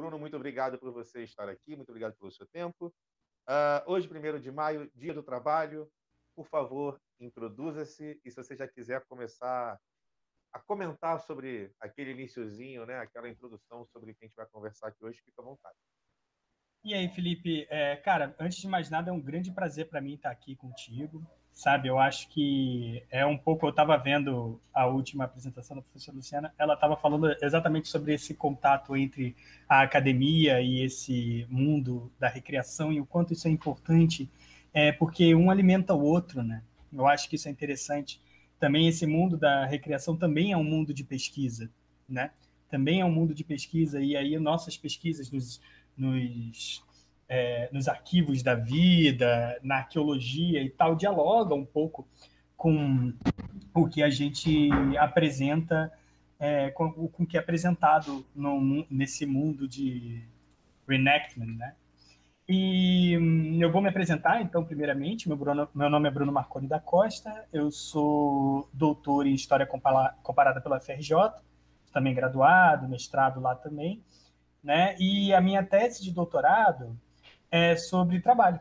Bruno, muito obrigado por você estar aqui, muito obrigado pelo seu tempo. Hoje, 1º de maio, Dia do Trabalho, por favor, introduza-se e se você já quiser começar a comentar sobre aquele iniciozinho, né, aquela introdução sobre o que a gente vai conversar aqui hoje, fica à vontade. E aí, Felipe, cara, antes de mais nada, é um grande prazer para mim estar aqui contigo, sabe? Eu acho que é um pouco, eu estava vendo a última apresentação da professora Luciana, ela estava falando exatamente sobre esse contato entre a academia e esse mundo da recreação e o quanto isso é importante, porque um alimenta o outro, né? Eu acho que isso é interessante. Também esse mundo da recreação também é um mundo de pesquisa, né? Também é um mundo de pesquisa, e aí nossas pesquisas nos arquivos da vida, na arqueologia e tal, dialoga um pouco com o que a gente apresenta, com o que é apresentado nesse mundo de reenactment, né? E eu vou me apresentar, então, primeiramente. Meu nome é Bruno Marconi da Costa, eu sou doutor em História Comparada pela FRJ, também graduado, mestrado lá também, né? E a minha tese de doutorado é sobre trabalho,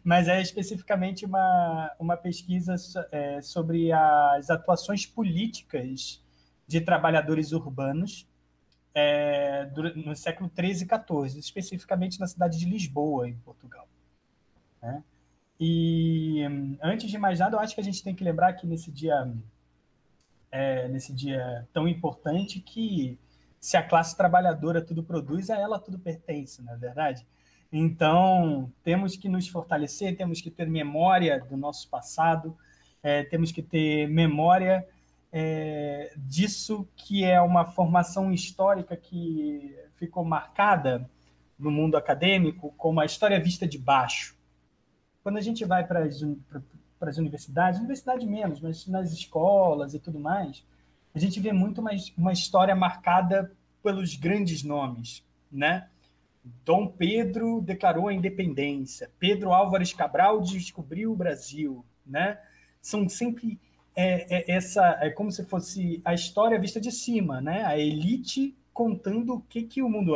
mas é especificamente uma pesquisa sobre as atuações políticas de trabalhadores urbanos no século XIII e XIV, especificamente na cidade de Lisboa, em Portugal, né? E antes de mais nada, eu acho que a gente tem que lembrar que nesse dia tão importante, que se a classe trabalhadora tudo produz, a ela tudo pertence, não é verdade? Então, temos que nos fortalecer, temos que ter memória do nosso passado, temos que ter memória disso, que é uma formação histórica que ficou marcada no mundo acadêmico como a história vista de baixo. Quando a gente vai para as universidades menos, mas nas escolas e tudo mais, a gente vê muito uma história marcada pelos grandes nomes, né? Dom Pedro declarou a independência, Pedro Álvares Cabral descobriu o Brasil, né? São sempre como se fosse a história vista de cima, né? A elite contando o que o mundo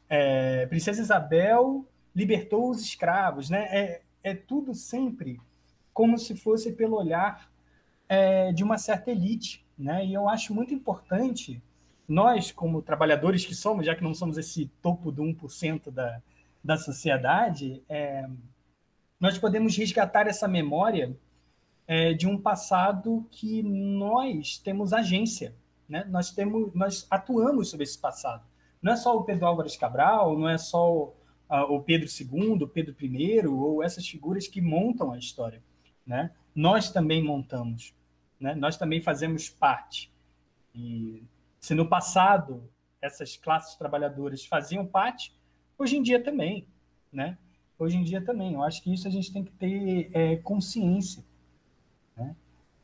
é. Princesa Isabel libertou os escravos, né? É tudo sempre como se fosse pelo olhar de uma certa elite, né? E eu acho muito importante nós, como trabalhadores que somos, já que não somos esse topo do 1% da sociedade, nós podemos resgatar essa memória de um passado que nós temos agência, né? Nós atuamos sobre esse passado. Não é só o Pedro Álvares Cabral, não é só o Pedro II, o Pedro I, ou essas figuras que montam a história, né? Nós também montamos, né? Nós também fazemos parte. E se no passado essas classes trabalhadoras faziam parte, hoje em dia também, né? Hoje em dia também. Eu acho que isso a gente tem que ter consciência, né?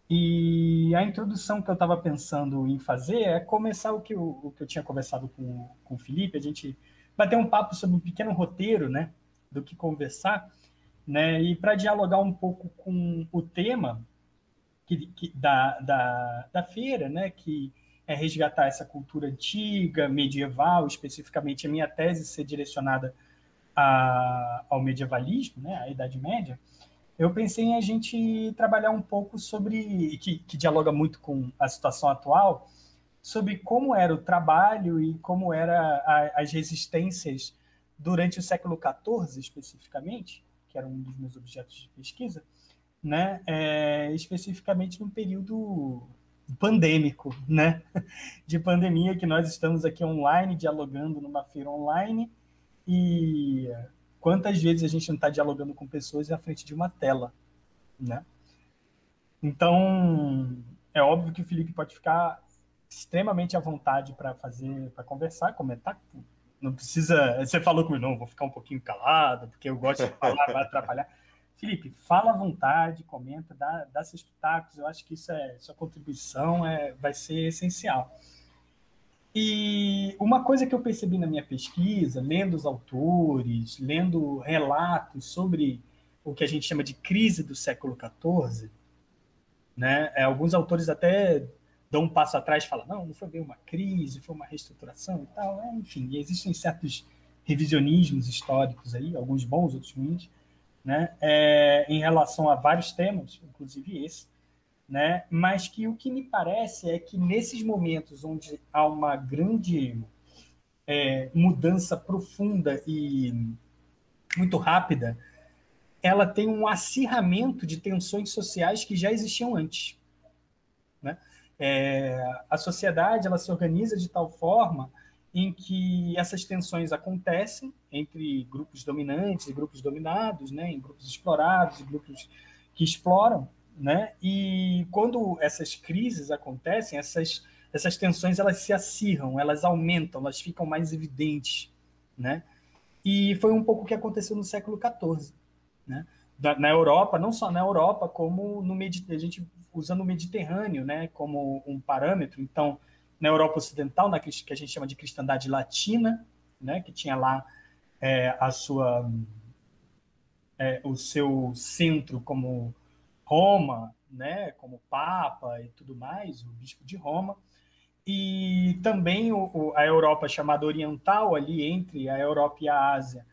E a introdução que eu estava pensando em fazer é começar o que eu tinha conversado com o Felipe, a gente bater um papo sobre um pequeno roteiro, né, do que conversar, né, e para dialogar um pouco com o tema da feira, né, que é resgatar essa cultura antiga, medieval, especificamente a minha tese ser direcionada ao medievalismo, né, à Idade Média. Eu pensei em a gente trabalhar um pouco sobre, que dialoga muito com a situação atual, sobre como era o trabalho e como eram as resistências durante o século XIV, especificamente, que era um dos meus objetos de pesquisa, né? Especificamente no período pandêmico, né? De pandemia, que nós estamos aqui online, dialogando numa feira online, e quantas vezes a gente não está dialogando com pessoas à frente de uma tela, né? Então, é óbvio que o Felipe pode ficar extremamente à vontade para conversar, comentar. Não precisa. Você falou comigo, não, vou ficar um pouquinho calado, porque eu gosto de falar, vai atrapalhar. Felipe, fala à vontade, comenta, dá seus pitacos. Eu acho que sua contribuição vai ser essencial. E uma coisa que eu percebi na minha pesquisa, lendo os autores, lendo relatos sobre o que a gente chama de crise do século XIV, né? Alguns autores até dão um passo atrás e falam, não foi bem uma crise, foi uma reestruturação e tal. Enfim, existem certos revisionismos históricos aí, alguns bons, outros ruins, né, em relação a vários temas, inclusive esse, né, mas que o que me parece é que nesses momentos onde há uma grande mudança profunda e muito rápida, ela tem um acirramento de tensões sociais que já existiam antes, né? A sociedade ela se organiza de tal forma em que essas tensões acontecem entre grupos dominantes e grupos dominados, né? Em grupos explorados e grupos que exploram, né? E quando essas crises acontecem, essas tensões elas se acirram, elas aumentam, elas ficam mais evidentes, né? E foi um pouco o que aconteceu no século XIV, né? Na Europa, não só na Europa, como a gente usando o Mediterrâneo, né, como um parâmetro. Então, na Europa Ocidental, que a gente chama de cristandade latina, né, que tinha lá o seu centro como Roma, né, como Papa e tudo mais, o Bispo de Roma, e também a Europa chamada Oriental, ali entre a Europa e a Ásia,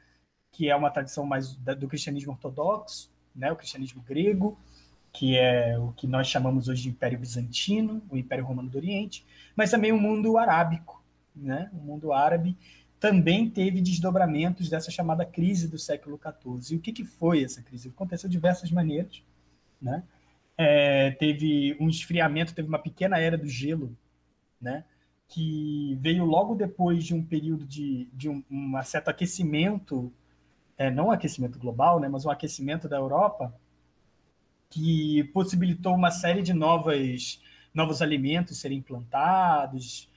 que é uma tradição mais do cristianismo ortodoxo, né, o cristianismo grego, que é o que nós chamamos hoje de Império Bizantino, o Império Romano do Oriente, mas também o mundo arábico, né? O mundo árabe também teve desdobramentos dessa chamada crise do século XIV. E o que foi essa crise? Aconteceu de diversas maneiras, né? Teve um esfriamento, teve uma pequena era do gelo, né? Que veio logo depois de um período de um certo aquecimento, não um aquecimento global, né? Mas um aquecimento da Europa, que possibilitou uma série de novos alimentos serem plantados,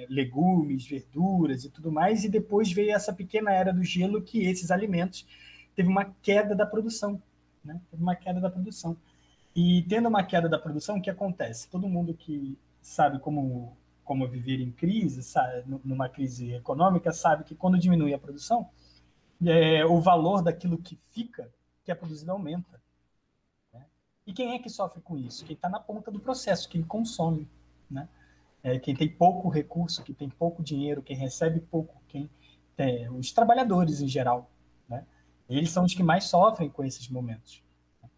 legumes, verduras e tudo mais, e depois veio essa pequena era do gelo que esses alimentos teve uma queda da produção, né? Teve uma queda da produção. E tendo uma queda da produção, o que acontece? Todo mundo que sabe como viver em crise, sabe, numa crise econômica, sabe que quando diminui a produção, o valor daquilo que fica, que é produzido, aumenta. E quem é que sofre com isso? Quem está na ponta do processo, quem consome, né? Quem tem pouco recurso, quem tem pouco dinheiro, quem recebe pouco, os trabalhadores em geral, né? Eles são os que mais sofrem com esses momentos, né?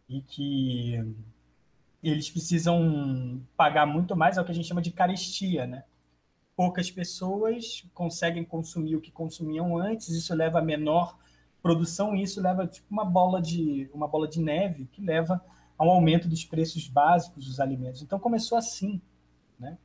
E que eles precisam pagar muito mais, é o que a gente chama de carestia, né? Poucas pessoas conseguem consumir o que consumiam antes, isso leva a menor produção e isso leva tipo uma bola de neve que leva ao aumento dos preços básicos dos alimentos. Então começou assim, né?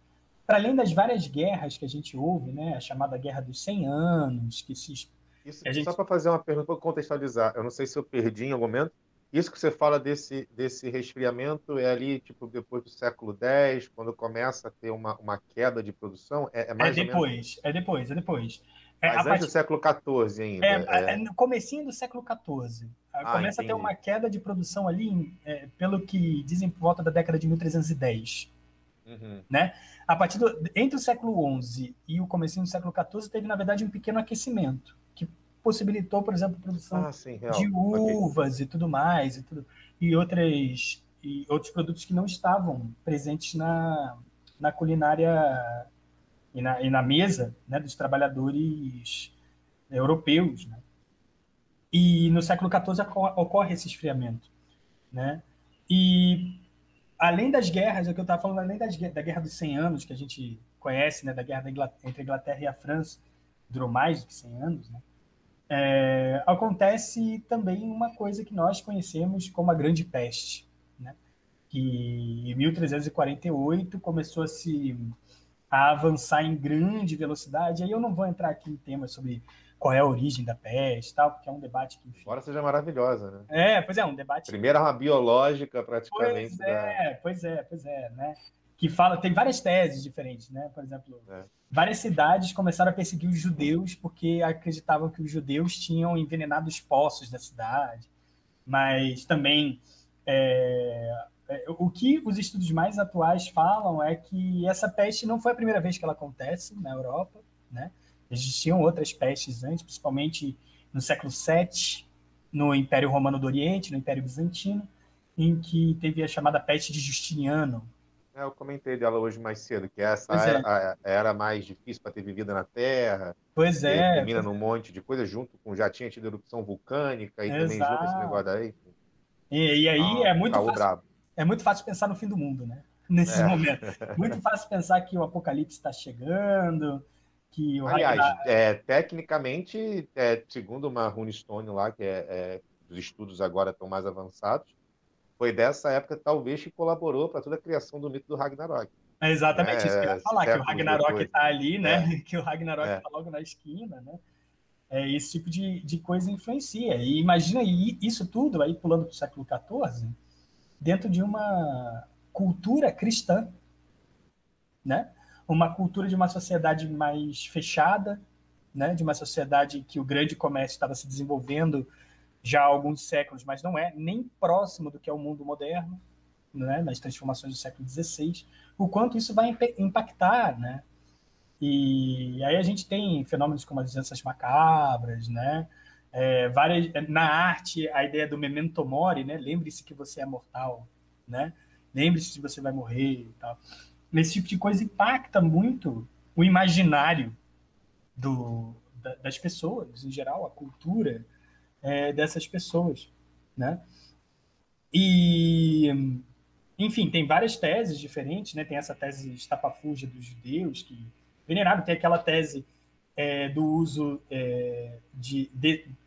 Para além das várias guerras que a gente ouve, né, a chamada Guerra dos 100 Anos, Isso, que a só gente para fazer uma pergunta, para contextualizar, eu não sei se eu perdi em algum momento. Isso que você fala desse resfriamento é ali, tipo, depois do século X, quando começa a ter uma queda de produção? É mais ou menos. é depois. A Mas antes do partir século XIV ainda. no comecinho do século XIV. Ah, Começa a ter uma entendi. queda de produção ali, pelo que dizem, por volta da década de 1310. Uhum. Né? Entre o século XI e o comecinho do século XIV, teve, na verdade, um pequeno aquecimento, que possibilitou, por exemplo, a produção Ah, sim, de real. Ok. uvas e tudo mais, e outros produtos que não estavam presentes na culinária e na mesa, né, dos trabalhadores europeus. Né? E no século XIV ocorre esse esfriamento. Né? E além das guerras, é o que eu estava falando, da Guerra dos 100 Anos, que a gente conhece, né, da guerra entre a Inglaterra e a França, durou mais de 100 anos, né? Acontece também uma coisa que nós conhecemos como a Grande Peste, né? Que em 1348 começou a avançar em grande velocidade. Aí eu não vou entrar aqui em temas sobre qual é a origem da peste, tal, porque é um debate que, enfim. Embora seja maravilhosa, né? Pois é, um debate. Primeira arma biológica, Pois praticamente, é, pois é, né? Que fala, tem várias teses diferentes, né? Por exemplo, é. várias cidades começaram a perseguir os judeus porque acreditavam que os judeus tinham envenenado os poços da cidade. Mas também o que os estudos mais atuais falam é que essa peste não foi a primeira vez que ela acontece na Europa, né? Existiam outras pestes antes, principalmente no século VII, no Império Romano do Oriente, no Império Bizantino, em que teve a chamada peste de Justiniano, Eu comentei dela hoje mais cedo, que essa Pois era é, a era mais difícil para ter vivido na Terra, pois e é, termina num monte de coisa, junto com já tinha tido erupção vulcânica, e também junto esse negócio exato. daí, enfim, E aí é muito caô fácil, brabo. é muito fácil pensar no fim do mundo, né? Nesses É. momentos. Muito fácil pensar que o apocalipse está chegando, que o Aliás, Ragnar. tecnicamente, segundo uma Runestone lá, os estudos agora estão mais avançados, foi dessa época, talvez, que colaborou para toda a criação do mito do Ragnarok, É exatamente isso que eu ia né? falar, que o Séculos Ragnarok depois, está né? ali, É, né? Que o Ragnarok é. está logo na esquina, né? Esse tipo de coisa influencia. E imagina aí, isso tudo, aí pulando para o século XIV, dentro de uma cultura cristã, né? Uma cultura de uma sociedade mais fechada, né? De uma sociedade que o grande comércio estava se desenvolvendo já há alguns séculos, mas não é nem próximo do que é o mundo moderno, né? Nas transformações do século XVI, o quanto isso vai impactar, né? E aí a gente tem fenômenos como as danças macabras, né? Várias, na arte, a ideia do memento mori, né? Lembre-se que você é mortal, né? Lembre-se que você vai morrer e tal. Esse tipo de coisa impacta muito o imaginário das pessoas, em geral, a cultura dessas pessoas, né? E, enfim, tem várias teses diferentes, né? Tem essa tese estapafúrdia dos judeus, que venerado, tem aquela tese do uso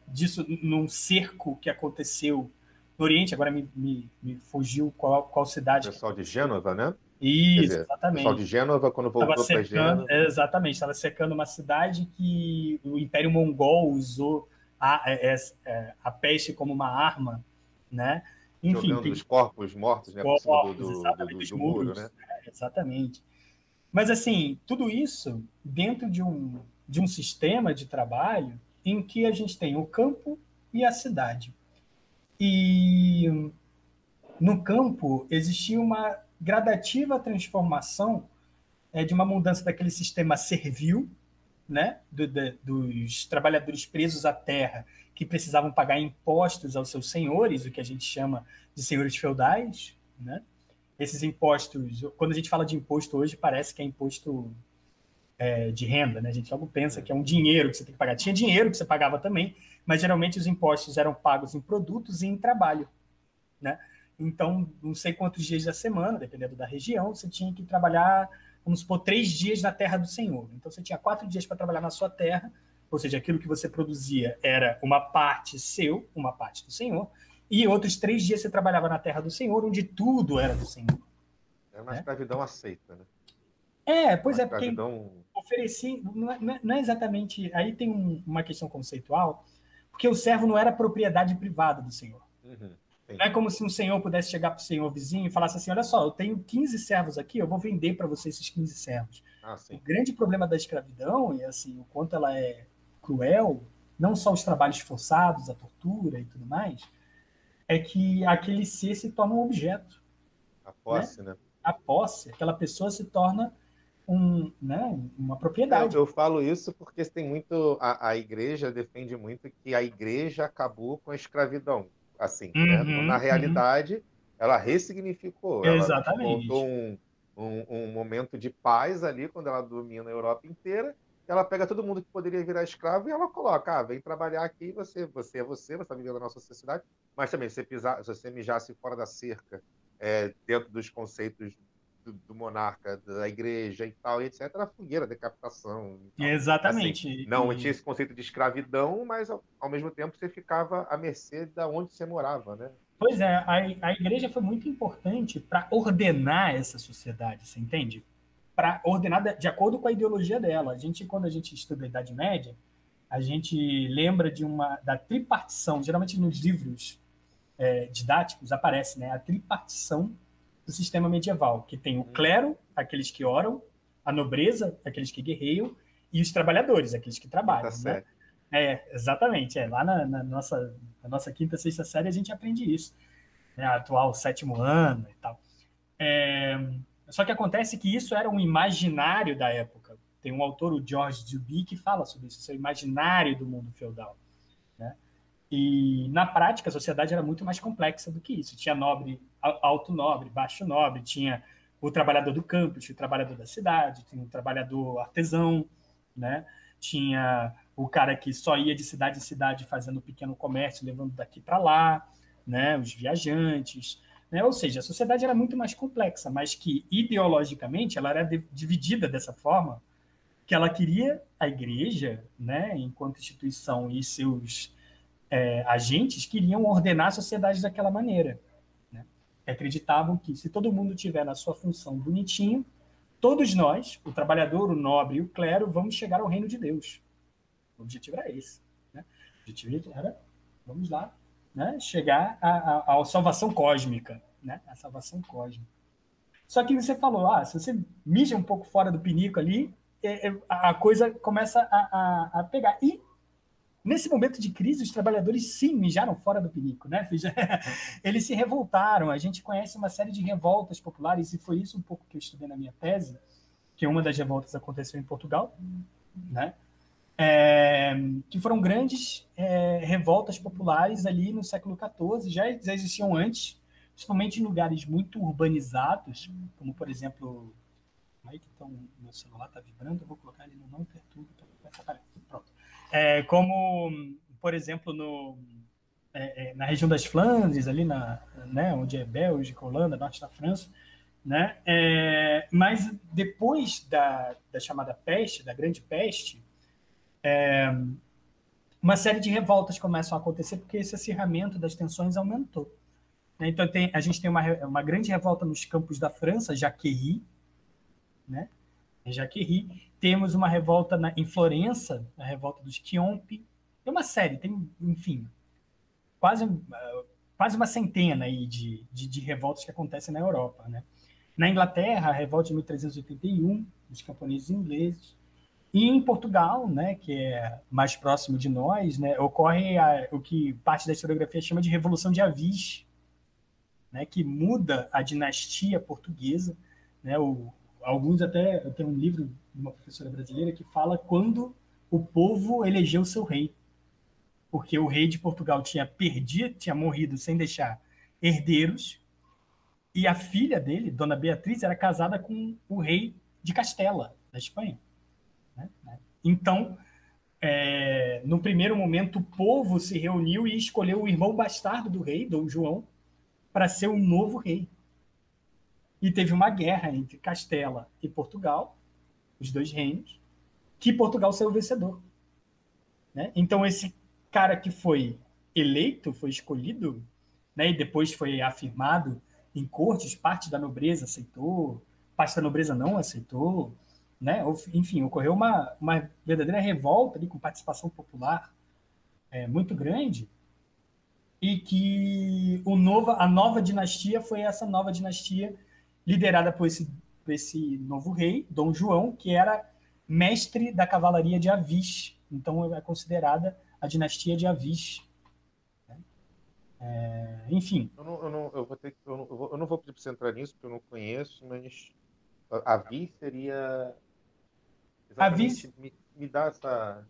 disso num cerco que aconteceu no Oriente, agora me fugiu qual O cidade que pessoal de aconteceu. Gênova, né? Quer Isso, dizer, o pessoal de exatamente. Gênova, quando Estava voltou para cercando, Gênova, exatamente, estava cercando uma cidade que o Império Mongol usou a peste como uma arma, né? Enfim, jogando tem os corpos mortos, né, por cima corpos, exatamente, os do muro, muros, né? exatamente. Mas, assim, tudo isso dentro de um sistema de trabalho em que a gente tem o campo e a cidade. E no campo existia uma gradativa transformação de uma mudança daquele sistema servil, né, dos trabalhadores presos à terra, que precisavam pagar impostos aos seus senhores, o que a gente chama de senhores feudais, né? Esses impostos, quando a gente fala de imposto hoje, parece que é imposto de renda, né? A gente logo pensa que é um dinheiro que você tem que pagar. Tinha dinheiro que você pagava também, mas geralmente os impostos eram pagos em produtos e em trabalho, né? Então, não sei quantos dias da semana, dependendo da região, você tinha que trabalhar, vamos supor, 3 dias na terra do Senhor. Então, você tinha 4 dias para trabalhar na sua terra, ou seja, aquilo que você produzia era uma parte seu, uma parte do Senhor, e outros 3 dias você trabalhava na terra do Senhor, onde tudo era do Senhor. É uma Né? escravidão aceita, né? É Pois uma é, porque escravidão. ofereci, não é exatamente. Aí tem uma questão conceitual, porque o servo não era propriedade privada do Senhor. Uhum, Não é entendi. como se um senhor pudesse chegar para o senhor vizinho e falasse assim: olha só, eu tenho 15 servos aqui, eu vou vender para você esses 15 servos. Ah, O sim. grande problema da escravidão, e assim, o quanto ela é cruel, não só os trabalhos forçados, a tortura e tudo mais, é que aquele ser se torna um objeto, A né? posse, né? A posse, aquela pessoa se torna né, uma Eu, propriedade. eu falo isso porque tem muito. A igreja defende muito que a igreja acabou com a escravidão. Assim, né? Na Uhum, uhum. realidade, ela ressignificou, ela montou Exatamente. um momento de paz ali, quando ela domina a Europa inteira. Ela pega todo mundo que poderia virar escravo e ela coloca: vem trabalhar aqui, você está vivendo na nossa sociedade, mas também, se você mijasse fora da cerca, dentro dos conceitos do monarca, da igreja e tal, e etc., a fogueira, a decapitação e tal. Assim, Exatamente. não tinha esse conceito de escravidão, mas ao mesmo tempo você ficava à mercê de onde você morava, né? Pois é, a igreja foi muito importante para ordenar essa sociedade, você entende? Para ordenar de acordo com a ideologia dela. Quando a gente estuda a Idade Média, a gente lembra da tripartição. Geralmente nos livros didáticos aparece, né, a tripartição do sistema medieval, que tem o clero, aqueles que oram, a nobreza, aqueles que guerreiam, e os trabalhadores, aqueles que Quinta trabalham, né? série. Exatamente. Lá na nossa quinta, sexta série a gente aprende isso, né? Atual sétimo ano e tal. É, Só que acontece que isso era um imaginário da época. Tem um autor, o Georges Duby, que fala sobre isso. Isso é o imaginário do mundo feudal, né? E na prática a sociedade era muito mais complexa do que isso. Tinha nobre, alto nobre, baixo nobre, tinha o trabalhador do campo, tinha o trabalhador da cidade, tinha o trabalhador artesão, né? Tinha o cara que só ia de cidade em cidade fazendo pequeno comércio, levando daqui para lá, né? Os viajantes, né? Ou seja, a sociedade era muito mais complexa, mas que ideologicamente ela era dividida dessa forma, que ela queria a igreja, né? Enquanto instituição e seus agentes queriam ordenar a sociedade daquela maneira, né? Acreditavam que se todo mundo tiver na sua função bonitinho, todos nós, o trabalhador, o nobre e o clero, vamos chegar ao reino de Deus. O objetivo era esse, né? O objetivo era, vamos lá, né? Chegar à salvação cósmica, né? A salvação cósmica. Só que você falou, se você mija um pouco fora do pinico ali, a coisa começa a pegar. E nesse momento de crise, os trabalhadores sim mijaram fora do pinico, né? Eles se revoltaram. A gente conhece uma série de revoltas populares, e foi isso um pouco que eu estudei na minha tese, que uma das revoltas aconteceu em Portugal, né? Que foram grandes revoltas populares ali no século XIV, já existiam antes, principalmente em lugares muito urbanizados, como, por exemplo... Então, meu celular está vibrando, eu vou colocar ele no não perturbe. Pronto. Como, por exemplo, na região das Flandres, ali né, onde é Bélgica, Holanda, norte da França, né? Mas depois da chamada peste, da grande peste, uma série de revoltas começam a acontecer porque esse acirramento das tensões aumentou, né? Então a gente tem uma grande revolta nos campos da França, Jacquerie, né? Jacquerie. Temos uma revolta em Florença, a revolta dos Chiompi. Tem uma série, enfim, quase uma centena aí de revoltas que acontecem na Europa, né? Na Inglaterra, a revolta de 1381, dos camponeses ingleses. E em Portugal, né, que é mais próximo de nós, né, ocorre o que parte da historiografia chama de Revolução de Avis, né, que muda a dinastia portuguesa, né? Alguns até... Eu tenho um livro de uma professora brasileira que fala quando o povo elegeu seu rei. Porque o rei de Portugal tinha morrido sem deixar herdeiros, e a filha dele, Dona Beatriz, era casada com o rei de Castela, da Espanha, né? Então, no primeiro momento, o povo se reuniu e escolheu o irmão bastardo do rei, Dom João, para ser o novo rei. E teve uma guerra entre Castela e Portugal, os dois reinos, que Portugal saiu vencedor, né? Então, esse cara que foi eleito, foi escolhido, né, e depois foi afirmado em cortes, parte da nobreza aceitou, parte da nobreza não aceitou, né? Enfim, ocorreu uma verdadeira revolta ali, com participação popular muito grande, e que a nova dinastia foi essa nova dinastia liderada por esse novo rei, Dom João, que era mestre da cavalaria de Avis. Então, é considerada a dinastia de Avis. Enfim. Eu não vou pedir para você entrar nisso, porque eu não conheço, mas Avis seria... Exatamente, me dá essa...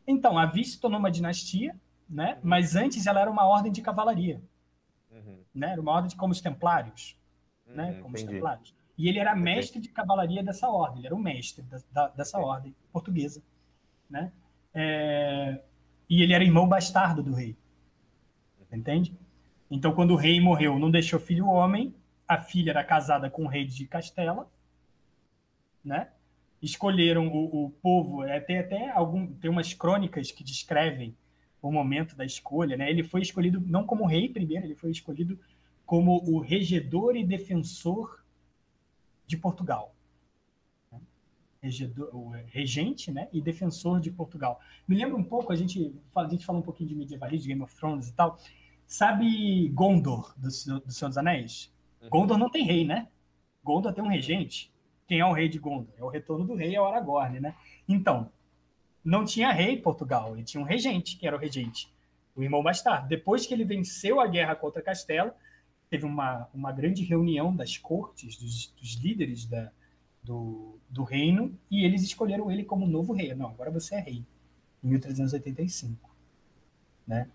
Então, Avis se tornou uma dinastia, né? Mas antes ela era uma ordem de cavalaria. Né? Era uma ordem como os templários. Né? Como os templários. E ele era mestre de cavalaria dessa ordem, ele era o mestre dessa ordem portuguesa, né? E ele era irmão bastardo do rei, entende? Então, quando o rei morreu, não deixou filho homem, a filha era casada com o rei de Castela, né? Escolheram o povo, tem umas crônicas que descrevem o momento da escolha, né? Ele foi escolhido não como rei primeiro, ele foi escolhido como o regedor e defensor de Portugal. O regente, né, e defensor de Portugal. Me lembra um pouco, a gente fala um pouquinho de medievalismo, Game of Thrones e tal. Sabe Gondor, do Senhor dos Anéis? Gondor não tem rei, né? Gondor tem um regente. Quem é o rei de Gondor? É o retorno do rei, é o Aragorn, né? Então, não tinha rei em Portugal, ele tinha um regente, que era o regente, o irmão bastardo. Depois que ele venceu a guerra contra Castela, teve uma grande reunião das cortes, dos líderes do reino, e eles escolheram ele como novo rei. Não, agora você é rei, em 1385. Né?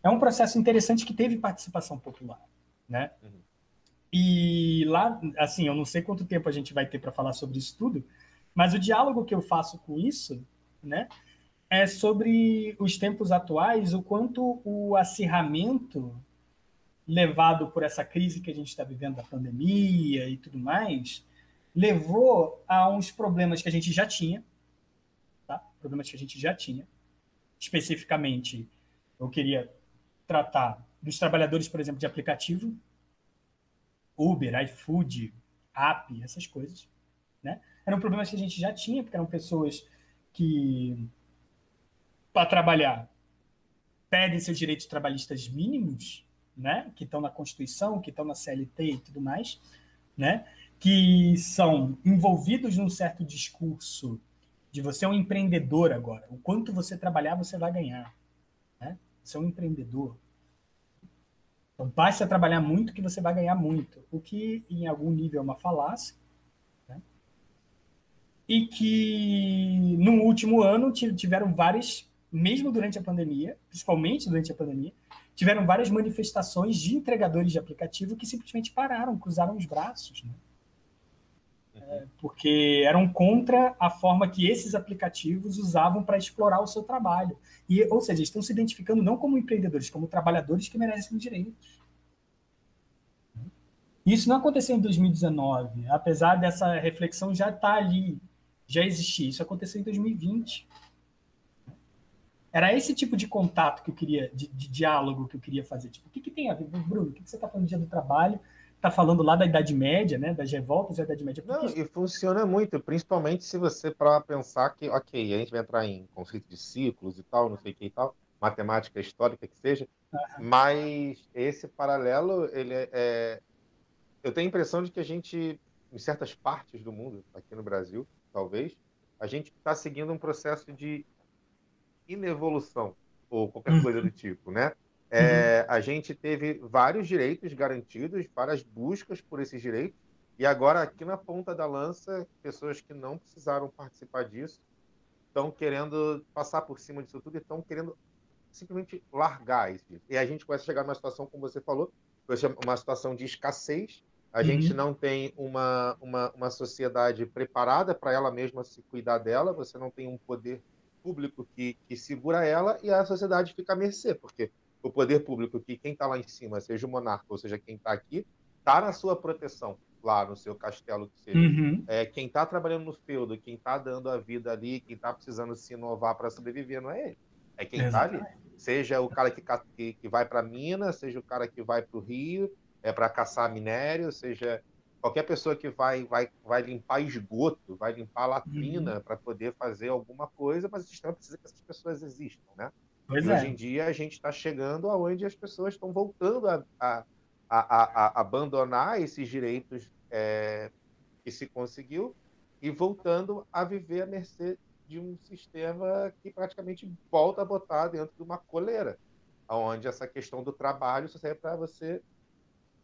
É um processo interessante que teve participação popular. Né? E lá, assim, eu não sei quanto tempo a gente vai ter para falar sobre isso tudo, mas o diálogo que eu faço com isso, né, é sobre os tempos atuais, o quanto o acirramento levado por essa crise que a gente está vivendo da pandemia e tudo mais, levou a uns problemas que a gente já tinha, tá? Problemas que a gente já tinha. Especificamente, eu queria tratar dos trabalhadores, por exemplo, de aplicativo, Uber, iFood, App, essas coisas, né? Eram problemas que a gente já tinha, porque eram pessoas que, para trabalhar, pedem seus direitos trabalhistas mínimos, né? Que estão na Constituição, que estão na CLT e tudo mais, né? Que são envolvidos num certo discurso de você é um empreendedor agora. O quanto você trabalhar, você vai ganhar, né? Você é um empreendedor. Então, basta trabalhar muito que você vai ganhar muito, o que, em algum nível, é uma falácia, né? E que, no último ano, tiveram várias, mesmo durante a pandemia, principalmente durante a pandemia, tiveram várias manifestações de entregadores de aplicativo que simplesmente pararam, cruzaram os braços, né? Porque eram contra a forma que esses aplicativos usavam para explorar o seu trabalho. E, ou seja, estão se identificando não como empreendedores, como trabalhadores que merecem direitos. Isso não aconteceu em 2019, apesar dessa reflexão já estar ali, já existir. Isso aconteceu em 2020. Era esse tipo de contato que eu queria, de diálogo que eu queria fazer. Tipo, o que tem a ver, Bruno? O que você está falando do dia do trabalho? Está falando lá da Idade Média, né? Das revoltas da Idade Média. Não, e funciona muito, principalmente se você para pensar que, ok, a gente vai entrar em conceito de ciclos e tal, não sei o que e tal, matemática histórica que seja, mas esse paralelo, eu tenho a impressão de que a gente, em certas partes do mundo, aqui no Brasil, talvez, a gente está seguindo um processo de inevolução, ou qualquer coisa do tipo, né? A gente teve vários direitos garantidos, várias buscas por esses direitos, e agora, aqui na ponta da lança, pessoas que não precisaram participar disso estão querendo passar por cima disso tudo e estão querendo simplesmente largar isso. E a gente começa a chegar numa situação, como você falou, uma situação de escassez. A gente não tem uma sociedade preparada para ela mesma se cuidar dela, você não tem um poder público que segura ela e a sociedade fica à mercê, porque o poder público, que quem está lá em cima, seja o monarca, ou seja, quem está aqui, está na sua proteção, lá no seu castelo, que seja. Quem está trabalhando no feudo, quem está dando a vida ali, quem está precisando se inovar para sobreviver, não é ele. É quem está ali. Seja o cara que vai para a mina, seja o cara que vai para o rio, para caçar minério, seja qualquer pessoa que vai limpar esgoto, vai limpar latrina para poder fazer alguma coisa, mas o sistema precisa que essas pessoas existam, né? Pois e é. Hoje em dia a gente está chegando aonde as pessoas estão voltando a abandonar esses direitos que se conseguiu e voltando a viver à mercê de um sistema que praticamente volta a botar dentro de uma coleira, onde essa questão do trabalho só serve para você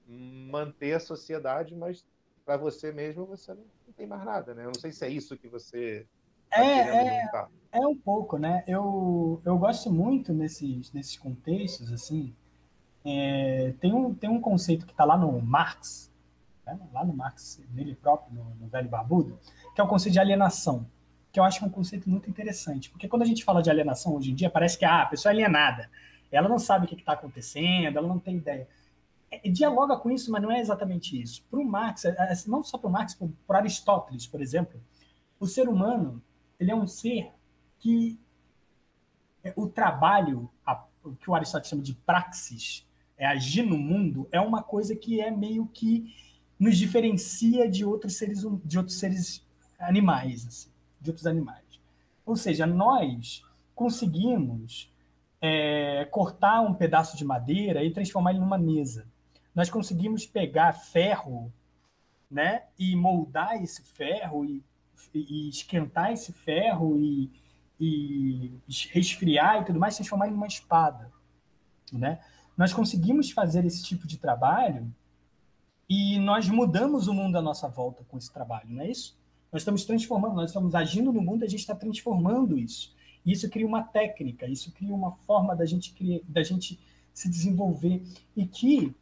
manter a sociedade, mas para você mesmo você não tem mais nada, né? Eu não sei se é isso que você está querendo juntar. É um pouco, né? Eu gosto muito nesses contextos, assim. Tem um conceito que está lá no Marx, né? Lá no Marx, nele próprio, no Velho Barbudo, que é o conceito de alienação, que eu acho que é um conceito muito interessante, porque quando a gente fala de alienação hoje em dia, parece que a pessoa é alienada, ela não sabe o que está acontecendo, ela não tem ideia. Dialoga com isso, mas não é exatamente isso. Para o Marx, não só para o Marx, para Aristóteles, por exemplo, o ser humano ele é um ser que o trabalho, o que o Aristóteles chama de praxis, agir no mundo, é uma coisa que é meio que nos diferencia de outros seres animais, assim, de outros animais. Ou seja, nós conseguimos cortar um pedaço de madeira e transformar ele numa mesa. Nós conseguimos pegar ferro, né, e moldar esse ferro e esquentar esse ferro e resfriar e tudo mais, transformar em uma espada, né? Nós conseguimos fazer esse tipo de trabalho e nós mudamos o mundo à nossa volta com esse trabalho, não é isso? Nós estamos transformando, nós estamos agindo no mundo, a gente está transformando isso. E isso cria uma técnica, isso cria uma forma da gente se desenvolver e que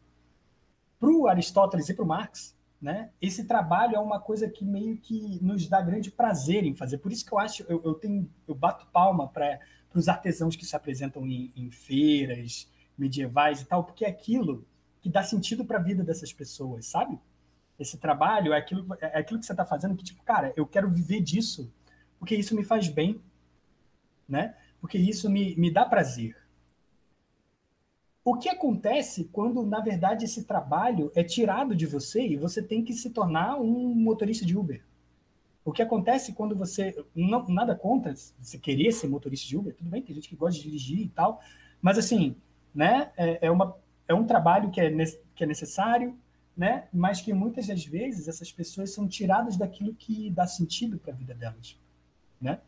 para o Aristóteles e para o Marx, né, esse trabalho é uma coisa que meio que nos dá grande prazer em fazer. Por isso que eu acho, eu bato palma para os artesãos que se apresentam em feiras medievais e tal, porque é aquilo que dá sentido para a vida dessas pessoas, sabe? Esse trabalho é aquilo que você está fazendo que, tipo, cara, eu quero viver disso, porque isso me faz bem, né? Porque isso me dá prazer. O que acontece quando, na verdade, esse trabalho é tirado de você e você tem que se tornar um motorista de Uber? O que acontece quando você. Não, nada contra você querer ser motorista de Uber, tudo bem, tem gente que gosta de dirigir e tal, mas assim, né, é um trabalho que é necessário, né, mas que muitas das vezes essas pessoas são tiradas daquilo que dá sentido para a vida delas. Né?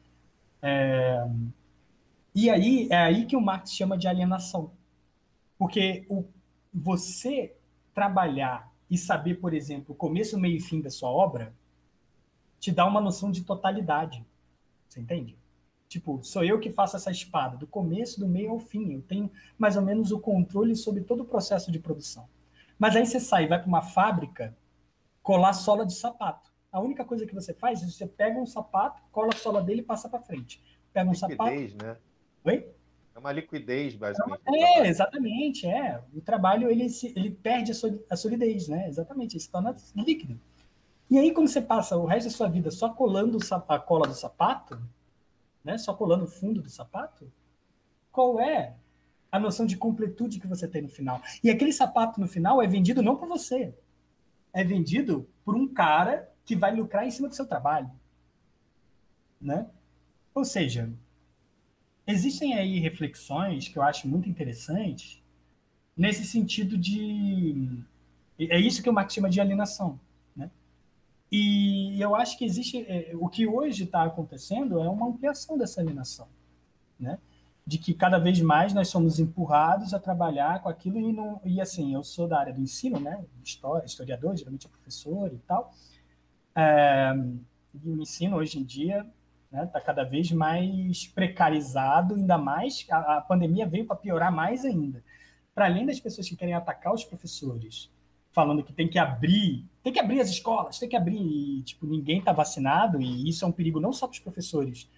E aí é aí que o Marx chama de alienação. Porque você trabalhar e saber, por exemplo, o começo, meio e fim da sua obra, te dá uma noção de totalidade. Você entende? Tipo, sou eu que faço essa espada, do começo, do meio ao fim. Eu tenho mais ou menos o controle sobre todo o processo de produção. Mas aí você sai e vai para uma fábrica colar sola de sapato. A única coisa que você faz é você pega um sapato, cola a sola dele e passa para frente. Pega um sapato. Liquidez, né? Oi? É uma liquidez, basicamente, do É, trabalho. exatamente, é. O trabalho, ele perde a solidez, né? Exatamente, ele se torna líquido. E aí, quando você passa o resto da sua vida só colando a cola do sapato, né? Só colando o fundo do sapato, qual é a noção de completude que você tem no final? E aquele sapato no final é vendido não por você, é vendido por um cara que vai lucrar em cima do seu trabalho, né? Ou seja, existem aí reflexões que eu acho muito interessantes nesse sentido de... É isso que o Marx chama de alienação, né? E eu acho que existe... o que hoje está acontecendo é uma ampliação dessa alienação, né? De que cada vez mais nós somos empurrados a trabalhar com aquilo e, não, e assim, eu sou da área do ensino, né? Historiador, geralmente é professor e tal. E o ensino hoje em dia está, né, cada vez mais precarizado, ainda mais a pandemia veio para piorar mais ainda. Para além das pessoas que querem atacar os professores, falando que tem que abrir as escolas, tem que abrir, e tipo, ninguém está vacinado, e isso é um perigo não só para os professores,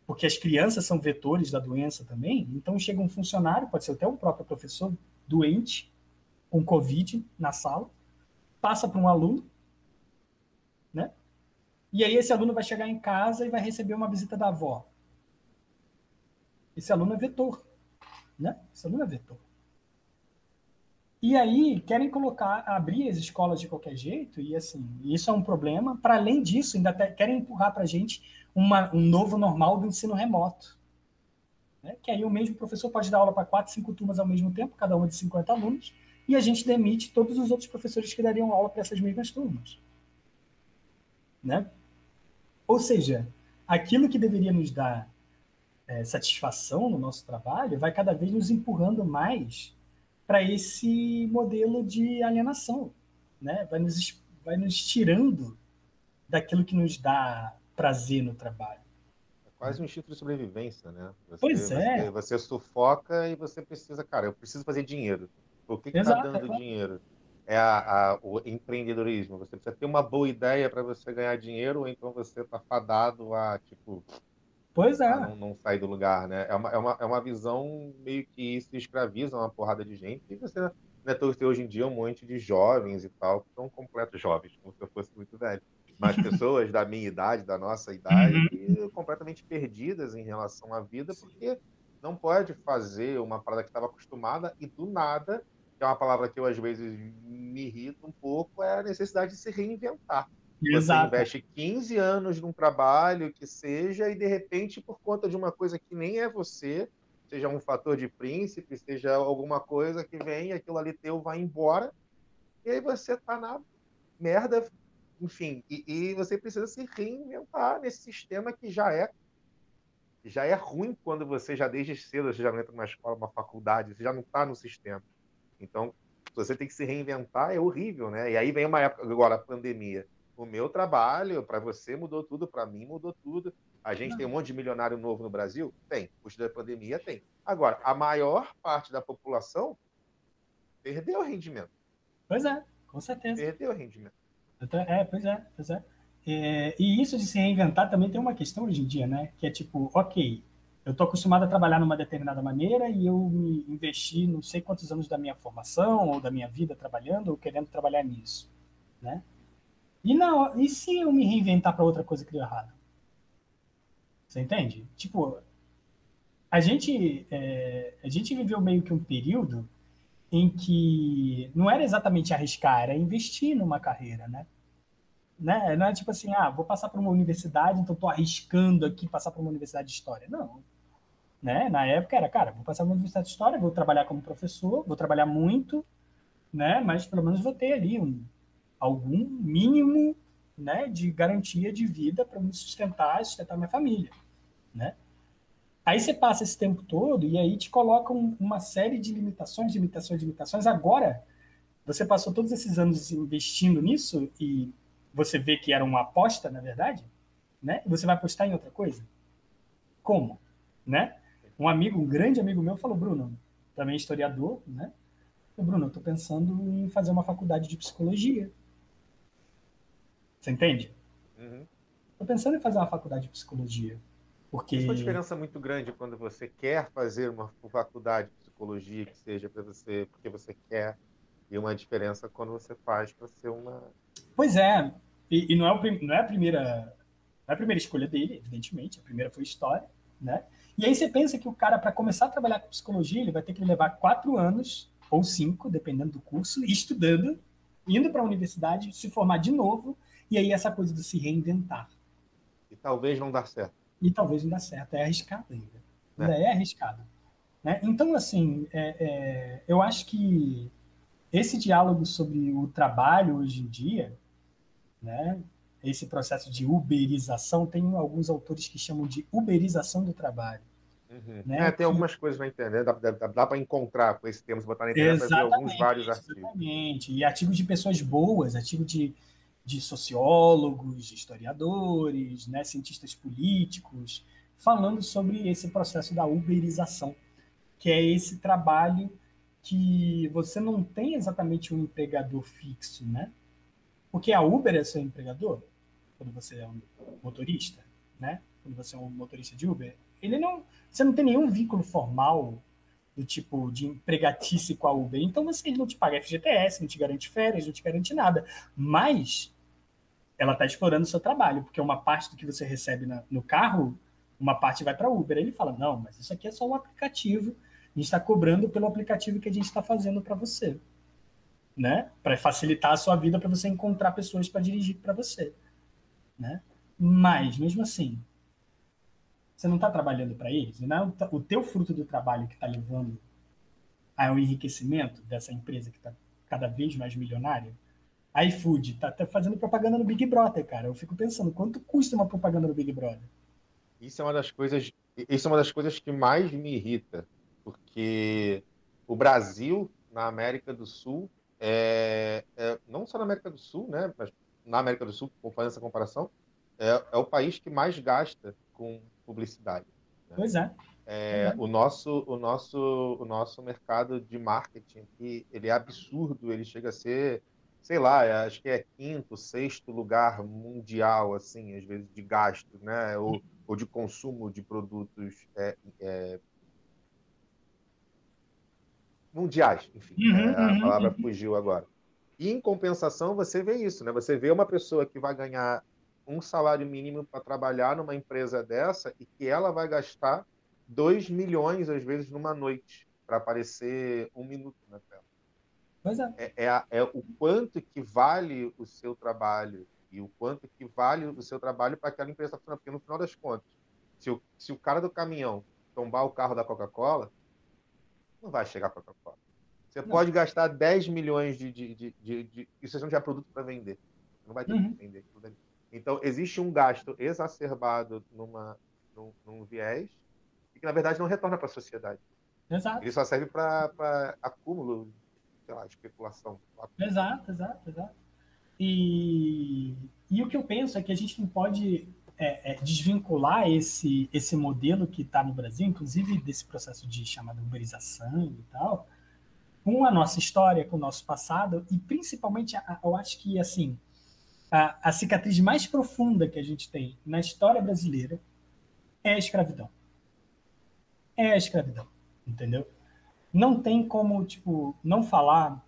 porque as crianças são vetores da doença também, então chega um funcionário, pode ser até o próprio professor, doente, com Covid na sala, passa para um aluno, né? E aí esse aluno vai chegar em casa e vai receber uma visita da avó. Esse aluno é vetor, né? Esse aluno é vetor. E aí querem abrir as escolas de qualquer jeito, e assim, isso é um problema. Para além disso, ainda querem empurrar para a gente um novo normal do ensino remoto. Né? Que aí o mesmo professor pode dar aula para 4, 5 turmas ao mesmo tempo, cada uma de 50 alunos, e a gente demite todos os outros professores que dariam aula para essas mesmas turmas. Né? Ou seja, aquilo que deveria nos dar satisfação no nosso trabalho vai cada vez nos empurrando mais para esse modelo de alienação, né? Vai nos tirando daquilo que nos dá prazer no trabalho. É quase um instinto de sobrevivência, né? Pois é, Você sufoca e você precisa, cara, eu preciso fazer dinheiro. O que está exato. dando dinheiro? É o empreendedorismo. Você precisa ter uma boa ideia para você ganhar dinheiro, ou então você está fadado a, tipo, Pois é, não sair do lugar, né? É uma visão meio que se escraviza uma porrada de gente. E você, né, ter hoje em dia um monte de jovens e tal, que são completos jovens, como se eu fosse muito velho. Mas pessoas da minha idade, da nossa idade, uhum. que completamente perdidas em relação à vida, porque não pode fazer uma parada que estava acostumada e do nada, que é uma palavra que eu às vezes me irrita um pouco, é a necessidade de se reinventar. Você Exato. investe 15 anos num trabalho que seja, e de repente, por conta de uma coisa que nem é você, seja um fator de príncipe, seja alguma coisa que vem, aquilo ali teu vai embora, e aí você tá na merda, enfim, e você precisa se reinventar nesse sistema que já é ruim quando você já desde cedo, você já não entra numa escola, uma faculdade, você já não está no sistema. Então, você tem que se reinventar, é horrível, né? E aí vem uma época, agora a pandemia. O meu trabalho, para você mudou tudo, para mim mudou tudo. A gente tem um monte de milionário novo no Brasil? Tem. Custo da pandemia tem. Agora, a maior parte da população perdeu o rendimento. Pois é. Com certeza. Perdeu rendimento. Pois é, pois é. E isso de se reinventar também tem uma questão hoje em dia, né? Que é tipo, ok, eu estou acostumado a trabalhar de uma determinada maneira e eu me investi não sei quantos anos da minha formação ou da minha vida trabalhando ou querendo trabalhar nisso, né? E se eu me reinventar para outra coisa que deu errado? Você entende? Tipo, a gente viveu meio que um período em que não era exatamente arriscar, era investir numa carreira, né? Não é tipo assim, vou passar por uma universidade, então estou arriscando aqui passar por uma universidade de história. Não, né? Na época era, cara, vou passar por uma universidade de história, vou trabalhar como professor, vou trabalhar muito, né? Mas pelo menos vou ter ali algum mínimo, né, de garantia de vida para me sustentar minha família, né? Aí você passa esse tempo todo e aí te colocam uma série de limitações, limitações, limitações. Agora, você passou todos esses anos investindo nisso e você vê que era uma aposta, na verdade, né? E você vai apostar em outra coisa? Como? Né? Um grande amigo meu falou, Bruno, também historiador, né? Bruno, eu estou pensando em fazer uma faculdade de psicologia. Você entende? Uhum. Estou pensando em fazer uma faculdade de psicologia. Isso é uma Porque diferença muito grande quando você quer fazer uma faculdade de psicologia que seja para você, porque você quer, e uma diferença quando você faz para ser uma. Pois é, e não não é a primeira escolha dele, evidentemente, a primeira foi história, né? E aí você pensa que o cara, para começar a trabalhar com psicologia, ele vai ter que levar 4 anos, ou 5, dependendo do curso, estudando, indo para a universidade, se formar de novo, e aí essa coisa de se reinventar. E talvez não dar certo. E talvez não dê certo, é arriscado ainda. Né? Ainda é arriscado. Né? Então, assim, eu acho que esse diálogo sobre o trabalho hoje em dia, né? Esse processo de uberização, tem alguns autores que chamam de uberização do trabalho. Uhum. Né? Tem algumas coisas na internet, dá para encontrar com esse termo, se botar na internet, vai ver vários artigos. Exatamente. E artigos de pessoas boas, artigos de sociólogos, de historiadores, né? Cientistas políticos, falando sobre esse processo da uberização, que é esse trabalho que você não tem exatamente um empregador fixo, né? Porque a Uber é seu empregador, quando você é um motorista, né? Quando você é um motorista de Uber, você não tem nenhum vínculo formal do tipo de empregatício com a Uber. Então você não te paga FGTS, não te garante férias, não te garante nada. Mas ela está explorando o seu trabalho, porque uma parte do que você recebe no carro, uma parte vai para a Uber. Aí ele fala, não, mas isso aqui é só um aplicativo, a gente está cobrando pelo aplicativo que a gente está fazendo para você, né? Para facilitar a sua vida, para você encontrar pessoas para dirigir para você, né? Mas, mesmo assim, você não está trabalhando para eles, não é o teu fruto do trabalho que está levando ao enriquecimento dessa empresa que está cada vez mais milionária. A iFood tá fazendo propaganda no Big Brother, cara. Eu fico pensando, quanto custa uma propaganda no Big Brother? Isso é uma das coisas que mais me irrita, porque o Brasil, na América do Sul, não só na América do Sul, né, mas na América do Sul, fazendo essa comparação, é o país que mais gasta com publicidade. Né? Pois é. Pois é. O nosso mercado de marketing aqui, ele é absurdo, ele chega a ser, sei lá, acho que é quinto, sexto lugar mundial, assim, às vezes, de gasto, né? Ou de consumo de produtos mundiais, enfim, a palavra Uhum. fugiu agora. E, em compensação, você vê isso, né? Você vê uma pessoa que vai ganhar um salário mínimo para trabalhar numa empresa dessa e que ela vai gastar 2 milhões, às vezes, numa noite, para aparecer 1 minuto na tela. Pois é. É o quanto que vale o seu trabalho e o quanto que vale o seu trabalho para aquela empresa funcionar. Porque, no final das contas, se o cara do caminhão tombar o carro da Coca-Cola, não vai chegar a Coca-Cola. Você Não. pode gastar 10 milhões e você não tiver produto para vender. Não vai ter o que vender. Então, existe um gasto exacerbado num viés e que, na verdade, não retorna para a sociedade. Exato. Ele só serve para acúmulo, sei lá, especulação. Exato. E o que eu penso é que a gente não pode desvincular esse modelo que está no Brasil, inclusive desse processo de chamada uberização e tal, com a nossa história, com o nosso passado, e principalmente, eu acho que, assim, a cicatriz mais profunda que a gente tem na história brasileira é a escravidão. É a escravidão, entendeu? Não tem como, tipo, não falar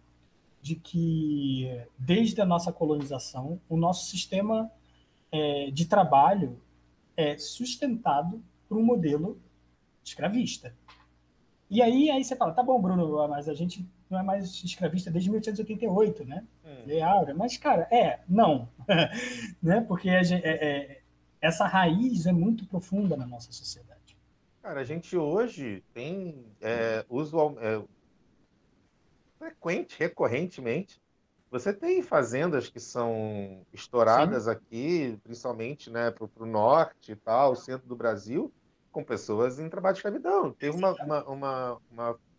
de que, desde a nossa colonização, o nosso sistema de trabalho é sustentado por um modelo escravista. E aí você fala, tá bom, Bruno, mas a gente não é mais escravista desde 1888, né? Lei Áurea. Mas, cara, não. Né? Porque essa raiz é muito profunda na nossa sociedade. Cara, a gente hoje tem recorrentemente, você tem fazendas que são Sim. estouradas aqui, principalmente, né, para o norte e tal, centro do Brasil, com pessoas em trabalho de escravidão. Teve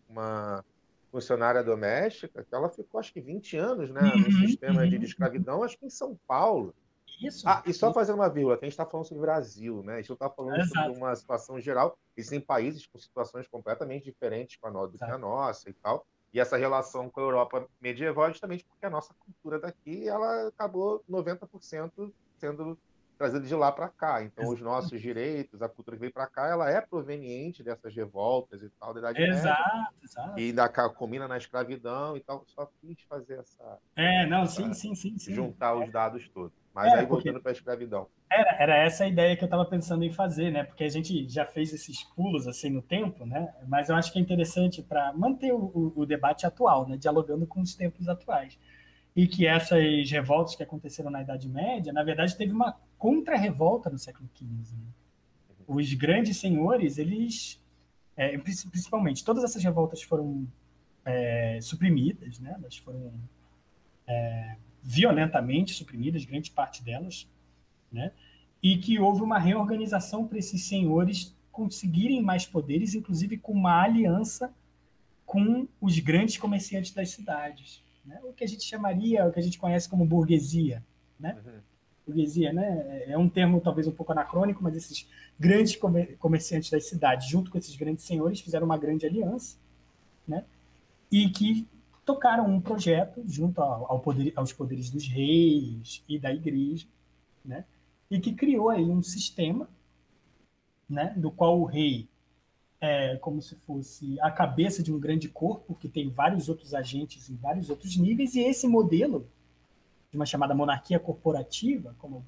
uma funcionária doméstica que ela ficou, acho que 20 anos, né, num Uhum, sistema de uhum. escravidão, acho que em São Paulo. Isso. Ah, e só fazendo uma vírgula, que a gente está falando sobre o Brasil, né? A gente não está falando sobre Exato. uma situação geral. Existem países com situações completamente diferentes do que a Exato. nossa e tal. E essa relação com a Europa medieval é justamente porque a nossa cultura daqui ela acabou 90% sendo trazida de lá para cá. Então, os nossos direitos, a cultura que veio para cá, ela é proveniente dessas revoltas e tal da Idade Média, Exato, e exato. ainda combina na escravidão e tal. Só quis fazer Não, sim, essa sim, sim, sim. juntar os dados todos. Mas aí Porque voltando para a escravidão. era essa a ideia que eu estava pensando em fazer, né? Porque a gente já fez esses pulos assim no tempo, né? Mas eu acho que é interessante para manter o debate atual, né? Dialogando com os tempos atuais. E que essas revoltas que aconteceram na Idade Média, na verdade, teve uma contra-revolta no século XV. Né? Os grandes senhores, eles, principalmente, todas essas revoltas foram suprimidas, né? Elas foram violentamente suprimidas, grande parte delas, né? E que houve uma reorganização para esses senhores conseguirem mais poderes, inclusive com uma aliança com os grandes comerciantes das cidades, né? O que a gente chamaria, o que a gente conhece como burguesia, né? Uhum. Burguesia, né? É um termo talvez um pouco anacrônico, mas esses grandes comerciantes das cidades, junto com esses grandes senhores, fizeram uma grande aliança, né? E que tocaram um projeto junto aos poderes dos reis e da igreja, né? E que criou aí um sistema, né? Do qual o rei é como se fosse a cabeça de um grande corpo que tem vários outros agentes em vários outros níveis, e esse modelo de uma chamada monarquia corporativa, como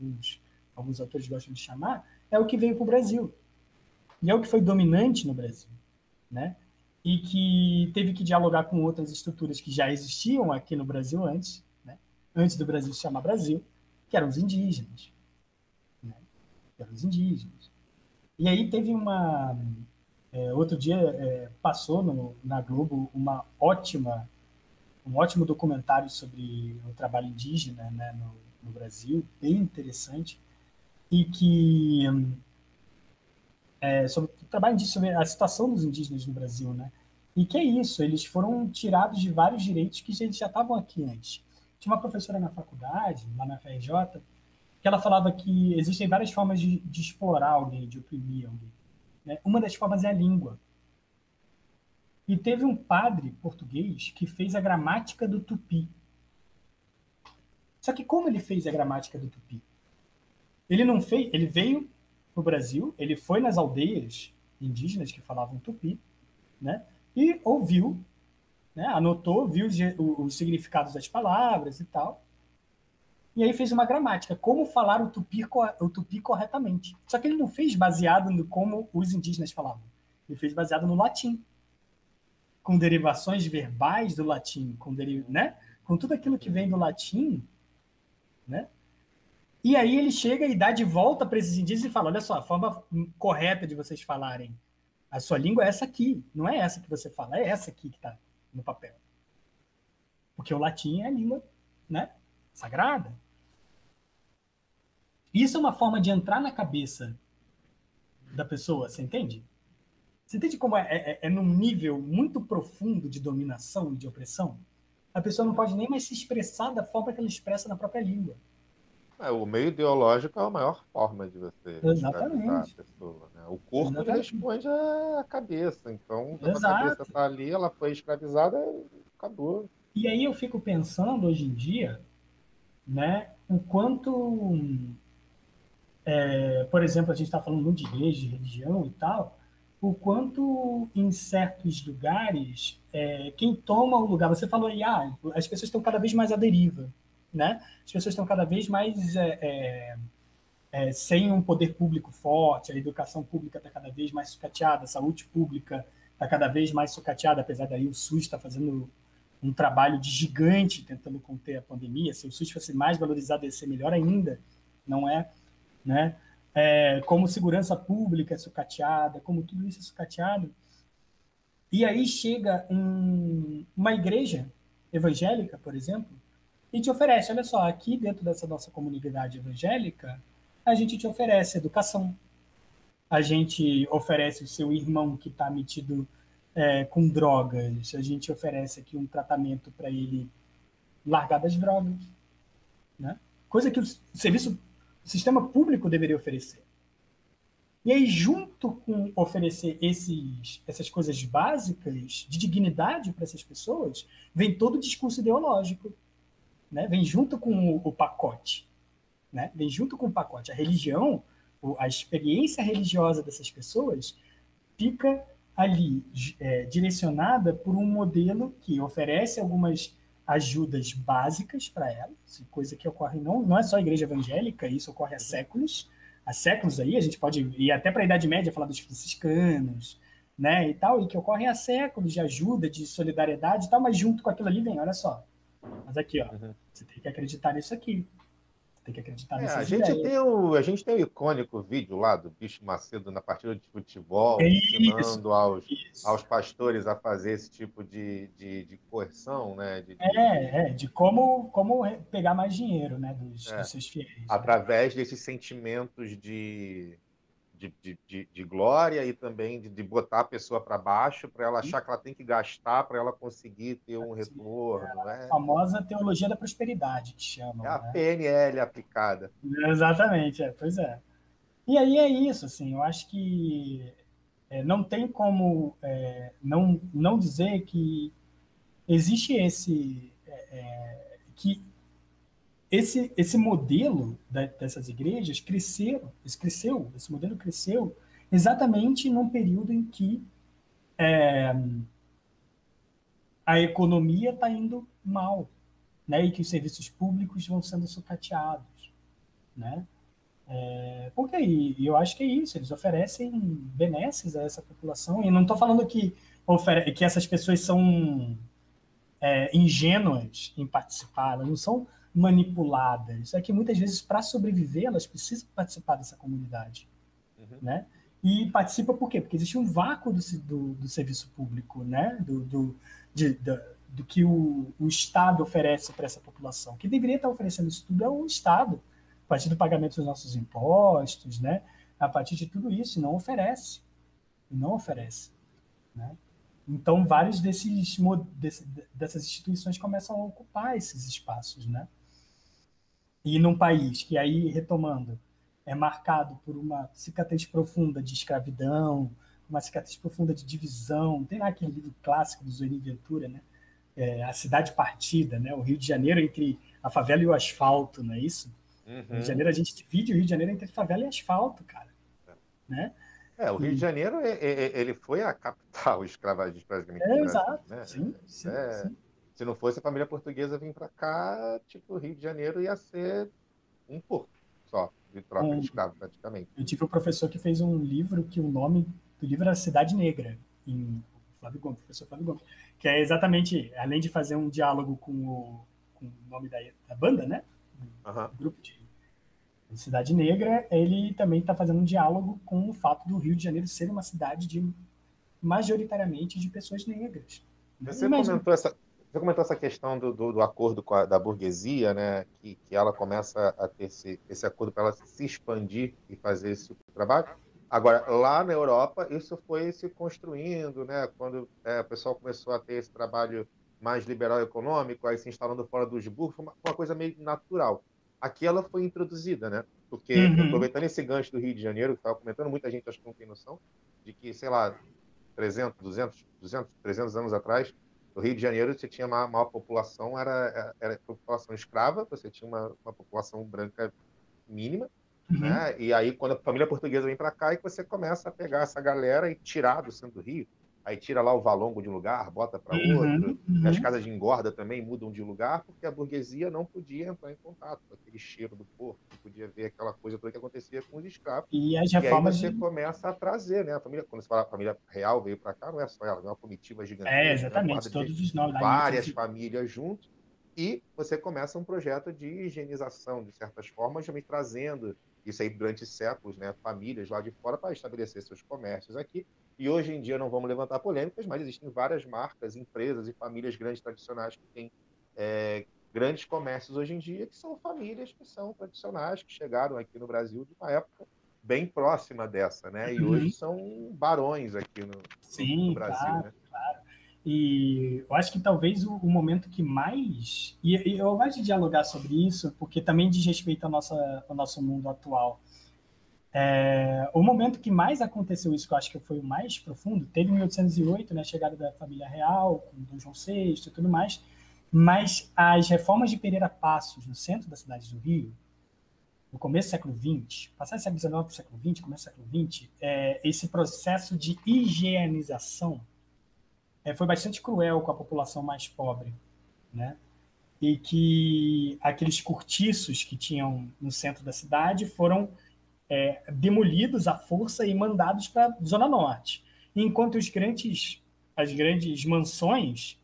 alguns autores gostam de chamar, é o que veio para o Brasil. E é o que foi dominante no Brasil, né? E que teve que dialogar com outras estruturas que já existiam aqui no Brasil antes, né? Antes do Brasil se chamar Brasil, que eram os indígenas. Né? Que eram os indígenas. E aí teve outro dia passou na Globo um ótimo documentário sobre o trabalho indígena, né, no Brasil, bem interessante, e que sobre o trabalho indígena, sobre a situação dos indígenas no Brasil, né? E que é isso, eles foram tirados de vários direitos que já estavam aqui antes. Tinha uma professora na faculdade, lá na FRJ, que ela falava que existem várias formas de explorar alguém, de oprimir alguém. Né? Uma das formas é a língua. E teve um padre português que fez a gramática do tupi. Só que como ele fez a gramática do tupi? Ele não fez, ele veio para o Brasil, ele foi nas aldeias indígenas que falavam tupi, né? E ouviu, né? Anotou, viu os significados das palavras e tal. E aí fez uma gramática, como falar o tupi corretamente. Só que ele não fez baseado no como os indígenas falavam. Ele fez baseado no latim, com derivações verbais do latim, né? Com tudo aquilo que vem do latim, né? E aí ele chega e dá de volta para esses indígenas e fala: olha só, a forma correta de vocês falarem a sua língua é essa aqui, não é essa que você fala, é essa aqui que está no papel. Porque o latim é a língua, né? Sagrada. Isso é uma forma de entrar na cabeça da pessoa, você entende? Você entende como é num nível muito profundo de dominação e de opressão? A pessoa não pode nem mais se expressar da forma que ela expressa na própria língua. O meio ideológico é a maior forma de você escravizar a Exatamente. pessoa, né? O corpo ele Exatamente. responde à cabeça. Então, quando a cabeça Exato. está ali, ela foi escravizada, acabou. E aí eu fico pensando hoje em dia, né, o quanto, por exemplo, a gente está falando muito de igreja, de religião e tal, o quanto em certos lugares, quem toma o lugar, você falou aí, as pessoas estão cada vez mais à deriva, né? As pessoas estão cada vez mais sem um poder público forte, a educação pública está cada vez mais sucateada, a saúde pública está cada vez mais sucateada, apesar daí o SUS está fazendo um trabalho de gigante tentando conter a pandemia. Se o SUS fosse mais valorizado, ia ser melhor ainda, não é? Né? Como segurança pública é sucateada, como tudo isso é sucateado. E aí chega uma igreja evangélica, por exemplo, e te oferece, olha só, aqui dentro dessa nossa comunidade evangélica, a gente te oferece educação, a gente oferece o seu irmão que está metido com drogas, a gente oferece aqui um tratamento para ele largar das drogas, né? Coisa que o sistema público deveria oferecer. E aí, junto com oferecer essas coisas básicas de dignidade para essas pessoas, vem todo o discurso ideológico, né? Vem junto com o pacote, né? Vem junto com o pacote. A religião, a experiência religiosa dessas pessoas fica ali direcionada por um modelo que oferece algumas ajudas básicas para elas, coisa que ocorre não é só a igreja evangélica, isso ocorre há séculos aí, a gente pode ir até para a Idade Média falar dos franciscanos, né, e tal, e que ocorrem há séculos de ajuda, de solidariedade e tal, mas junto com aquilo ali vem, olha só, mas aqui, ó, você tem que acreditar nisso aqui, tem que acreditar A nessas gente ideias. tem a gente tem o icônico vídeo lá do Bicho Macedo na partida de futebol, Isso, ensinando aos isso. pastores a fazer esse tipo de coerção, né? De como pegar mais dinheiro, né, dos É, seus fiéis, né? através desses sentimentos de glória e também de botar a pessoa para baixo, para ela achar que ela tem que gastar para ela conseguir ter um retorno. A famosa teologia da prosperidade, que É chamam, a né? PNL aplicada. Exatamente, pois é. E aí é isso, assim, eu acho que não tem como não dizer que existe que esse modelo dessas igrejas esse modelo cresceu exatamente num período em que a economia está indo mal, né? E que os serviços públicos vão sendo sucateados, né? Porque eu acho que é isso, eles oferecem benesses a essa população, e não estou falando que essas pessoas são ingênuas em participar, elas não são manipuladas, é que muitas vezes, para sobreviver, elas precisam participar dessa comunidade, Uhum. né? E participa por quê? Porque existe um vácuo do serviço público, né? Do que o Estado oferece para essa população. Quem deveria estar oferecendo isso tudo é o Estado, a partir do pagamento dos nossos impostos, né? A partir de tudo isso, e não oferece. E não oferece, né? Então, vários dessas instituições começam a ocupar esses espaços, né? E num país que aí, retomando, é marcado por uma cicatriz profunda de escravidão, uma cicatriz profunda de divisão. Tem lá aquele livro clássico do Zueni Ventura, né? A Cidade Partida, né? O Rio de Janeiro entre a favela e o asfalto, não é isso? No Rio de Uhum. Janeiro, a gente divide o Rio de Janeiro entre favela e asfalto, cara. Né? O Rio de E, Janeiro ele foi a capital escravagista praticamente do Brasil, exato, né? sim, sim, É, sim. se não fosse a família portuguesa vir para cá, tipo, o Rio de Janeiro ia ser um porto só de troca de Um, escravo praticamente. eu tive um professor que fez um livro que o nome do livro era Cidade Negra, em Flávio Gomes, professor Flávio Gomes, que é exatamente, além de fazer um diálogo com o nome da banda, né? Uhum. Do grupo de Cidade Negra, ele também está fazendo um diálogo com o fato do Rio de Janeiro ser uma cidade majoritariamente de pessoas negras. Né? Você Imagina. comentou essa, você comentou essa questão do acordo da burguesia, né? Que ela começa a ter esse acordo para ela se expandir e fazer esse tipo de trabalho. Agora, lá na Europa, isso foi se construindo, né? Quando o pessoal começou a ter esse trabalho mais liberal econômico, aí se instalando fora dos burgos, foi uma coisa meio natural. Aqui ela foi introduzida, né? Porque, Uhum. aproveitando esse gancho do Rio de Janeiro, que estava comentando, muita gente acho que não tem noção de que, sei lá, 300, 200, 300 anos atrás, No Rio de Janeiro, você tinha uma maior população, era população escrava, você tinha uma população branca mínima, Uhum. né? E aí, quando a família portuguesa vem para cá, e você começa a pegar essa galera e tirar do centro do Rio. Aí tira lá o Valongo de um lugar, bota para outro. Uhum. E as Uhum. casas de engorda também mudam de lugar, porque a burguesia não podia entrar em contato com aquele cheiro do porco, não podia ver aquela coisa toda que acontecia com os escravos. E as E aí reformas você de... começa a trazer, né? A família, quando você fala a família real veio para cá, não é só ela, é uma comitiva É, gigantesca, né? exatamente, Guarda de todos os nomes da várias ínfase. famílias juntos, e você começa um projeto de higienização, de certas formas, também trazendo isso aí durante séculos, né? Famílias lá de fora para estabelecer seus comércios aqui. E hoje em dia não vamos levantar polêmicas, mas existem várias marcas, empresas e famílias grandes tradicionais que têm grandes comércios hoje em dia, que são famílias que são tradicionais, que chegaram aqui no Brasil de uma época bem próxima dessa, né? E hoje Uhum. são barões aqui no Sim, Brasil, claro. né? E eu acho que talvez o momento que mais. E eu gosto de dialogar sobre isso, porque também diz respeito ao nosso mundo atual. O momento que mais aconteceu isso, que eu acho que foi o mais profundo, teve em 1808, né, a chegada da família real, com Dom João VI e tudo mais, mas as reformas de Pereira Passos, no centro da cidade do Rio, no começo do século XX, passar do século XIX para o século XX, começo do século XX, esse processo de higienização foi bastante cruel com a população mais pobre, né? E que aqueles cortiços que tinham no centro da cidade foram demolidos à força e mandados para a Zona Norte, enquanto as grandes mansões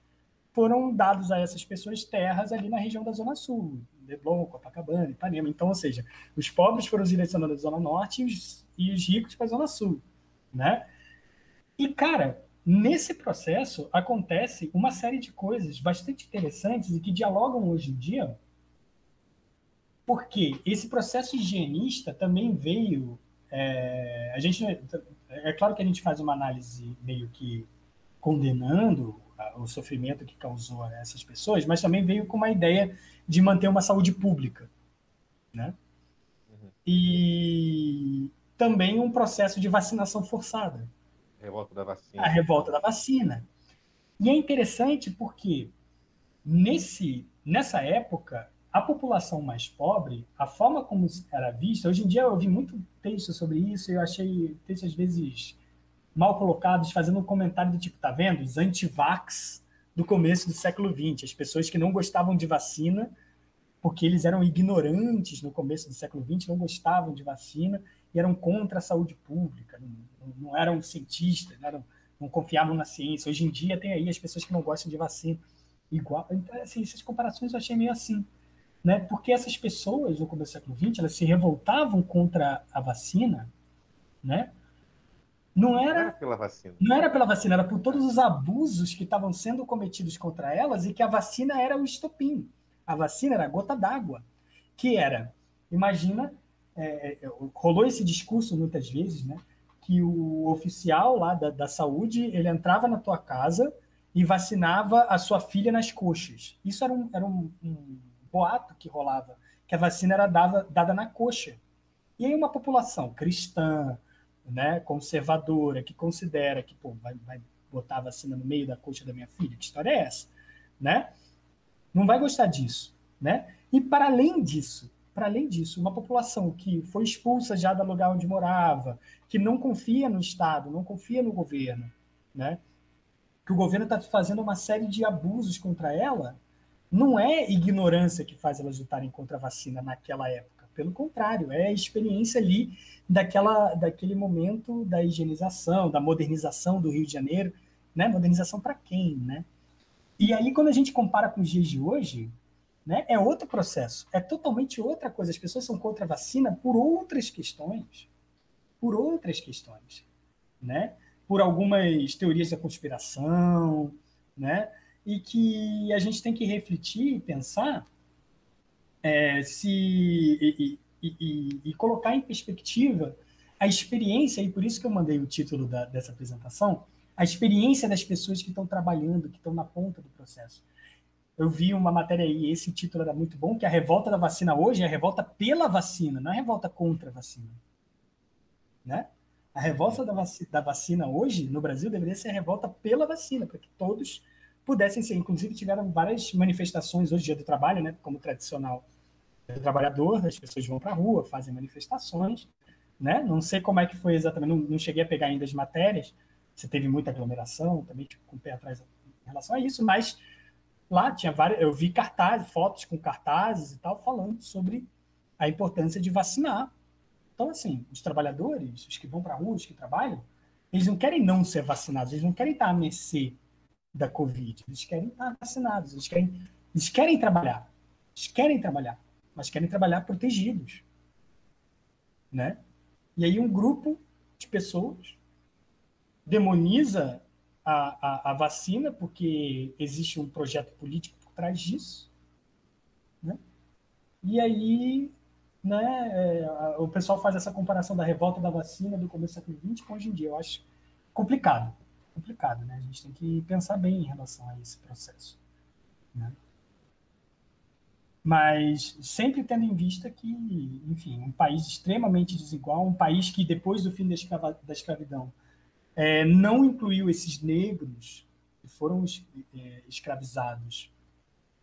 foram dados a essas pessoas terras ali na região da Zona Sul, Leblon, Copacabana, Ipanema. Então, ou seja, os pobres foram direcionados à Zona Norte e os ricos para a Zona Sul, né? E, cara, nesse processo acontece uma série de coisas bastante interessantes e que dialogam hoje em dia, porque esse processo higienista também veio. A gente, é claro que a gente faz uma análise meio que condenando o sofrimento que causou a essas pessoas, mas também veio com uma ideia de manter uma saúde pública, né? Uhum. E também um processo de vacinação forçada, Revolta da a vacina. revolta da vacina. E é interessante porque nessa época, a população mais pobre, a forma como era vista, hoje em dia eu vi muito texto sobre isso e eu achei textos às vezes mal colocados, fazendo um comentário do tipo, tá vendo? Os anti-vax do começo do século XX, as pessoas que não gostavam de vacina, porque eles eram ignorantes no começo do século XX, não gostavam de vacina e eram contra a saúde pública, não eram cientistas, não confiavam na ciência. Hoje em dia tem aí as pessoas que não gostam de vacina. Igual, então, assim, essas comparações eu achei meio assim, né? Porque essas pessoas no começo do século XX, elas se revoltavam contra a vacina, né? Não Não era era pela vacina. não era pela vacina, era por É. todos os abusos que estavam sendo cometidos contra elas e que a vacina era o estopim. A vacina era a gota d'água, que era, imagina, rolou esse discurso muitas vezes, né, que o oficial lá da saúde, ele entrava na tua casa e vacinava a sua filha nas coxas. Isso era um boato que rolava, que a vacina era dada na coxa. E aí uma população cristã, né, conservadora, que considera que pô, vai botar a vacina no meio da coxa da minha filha, que história é essa? Né? Não vai gostar disso. Né? E para além disso, uma população que foi expulsa já do lugar onde morava, que não confia no Estado, não confia no governo, né? Que o governo está fazendo uma série de abusos contra ela, não é ignorância que faz elas lutarem contra a vacina naquela época. Pelo contrário, é a experiência ali daquele momento da higienização, da modernização do Rio de Janeiro. Né? Modernização para quem? Né? E aí, quando a gente compara com os dias de hoje, né, é outro processo, é totalmente outra coisa. As pessoas são contra a vacina por outras questões. Por outras questões. Né? Por algumas teorias da conspiração, né? E que a gente tem que refletir e pensar e colocar em perspectiva a experiência, e por isso que eu mandei o título dessa apresentação, a experiência das pessoas que estão trabalhando, que estão na ponta do processo. Eu vi uma matéria aí, esse título era muito bom, que a revolta da vacina hoje é a revolta pela vacina, não é a revolta contra a vacina. Né? A revolta da vacina hoje, no Brasil, deveria ser a revolta pela vacina, para que todos pudessem ser. Inclusive, tiveram várias manifestações hoje, Dia do Trabalho, né, como tradicional do trabalhador, as pessoas vão para a rua, fazem manifestações, né? Não sei como é que foi exatamente, não cheguei a pegar ainda as matérias, se teve muita aglomeração, também fico com o pé atrás em relação a isso, mas lá tinha várias, eu vi cartazes, fotos com cartazes e tal, falando sobre a importância de vacinar. Então, assim, os trabalhadores, os que vão para a rua, os que trabalham, eles não querem não ser vacinados, eles não querem estar à mercê da Covid, eles querem estar vacinados, eles querem trabalhar, mas querem trabalhar protegidos, né? E aí um grupo de pessoas demoniza a vacina porque existe um projeto político por trás disso, né? E aí, né, o pessoal faz essa comparação da revolta da vacina do começo do século XX com hoje em dia. Eu acho complicado, né? A gente tem que pensar bem em relação a esse processo, né? Mas sempre tendo em vista que, enfim, um país extremamente desigual, um país que depois do fim da escravidão não incluiu esses negros que foram escravizados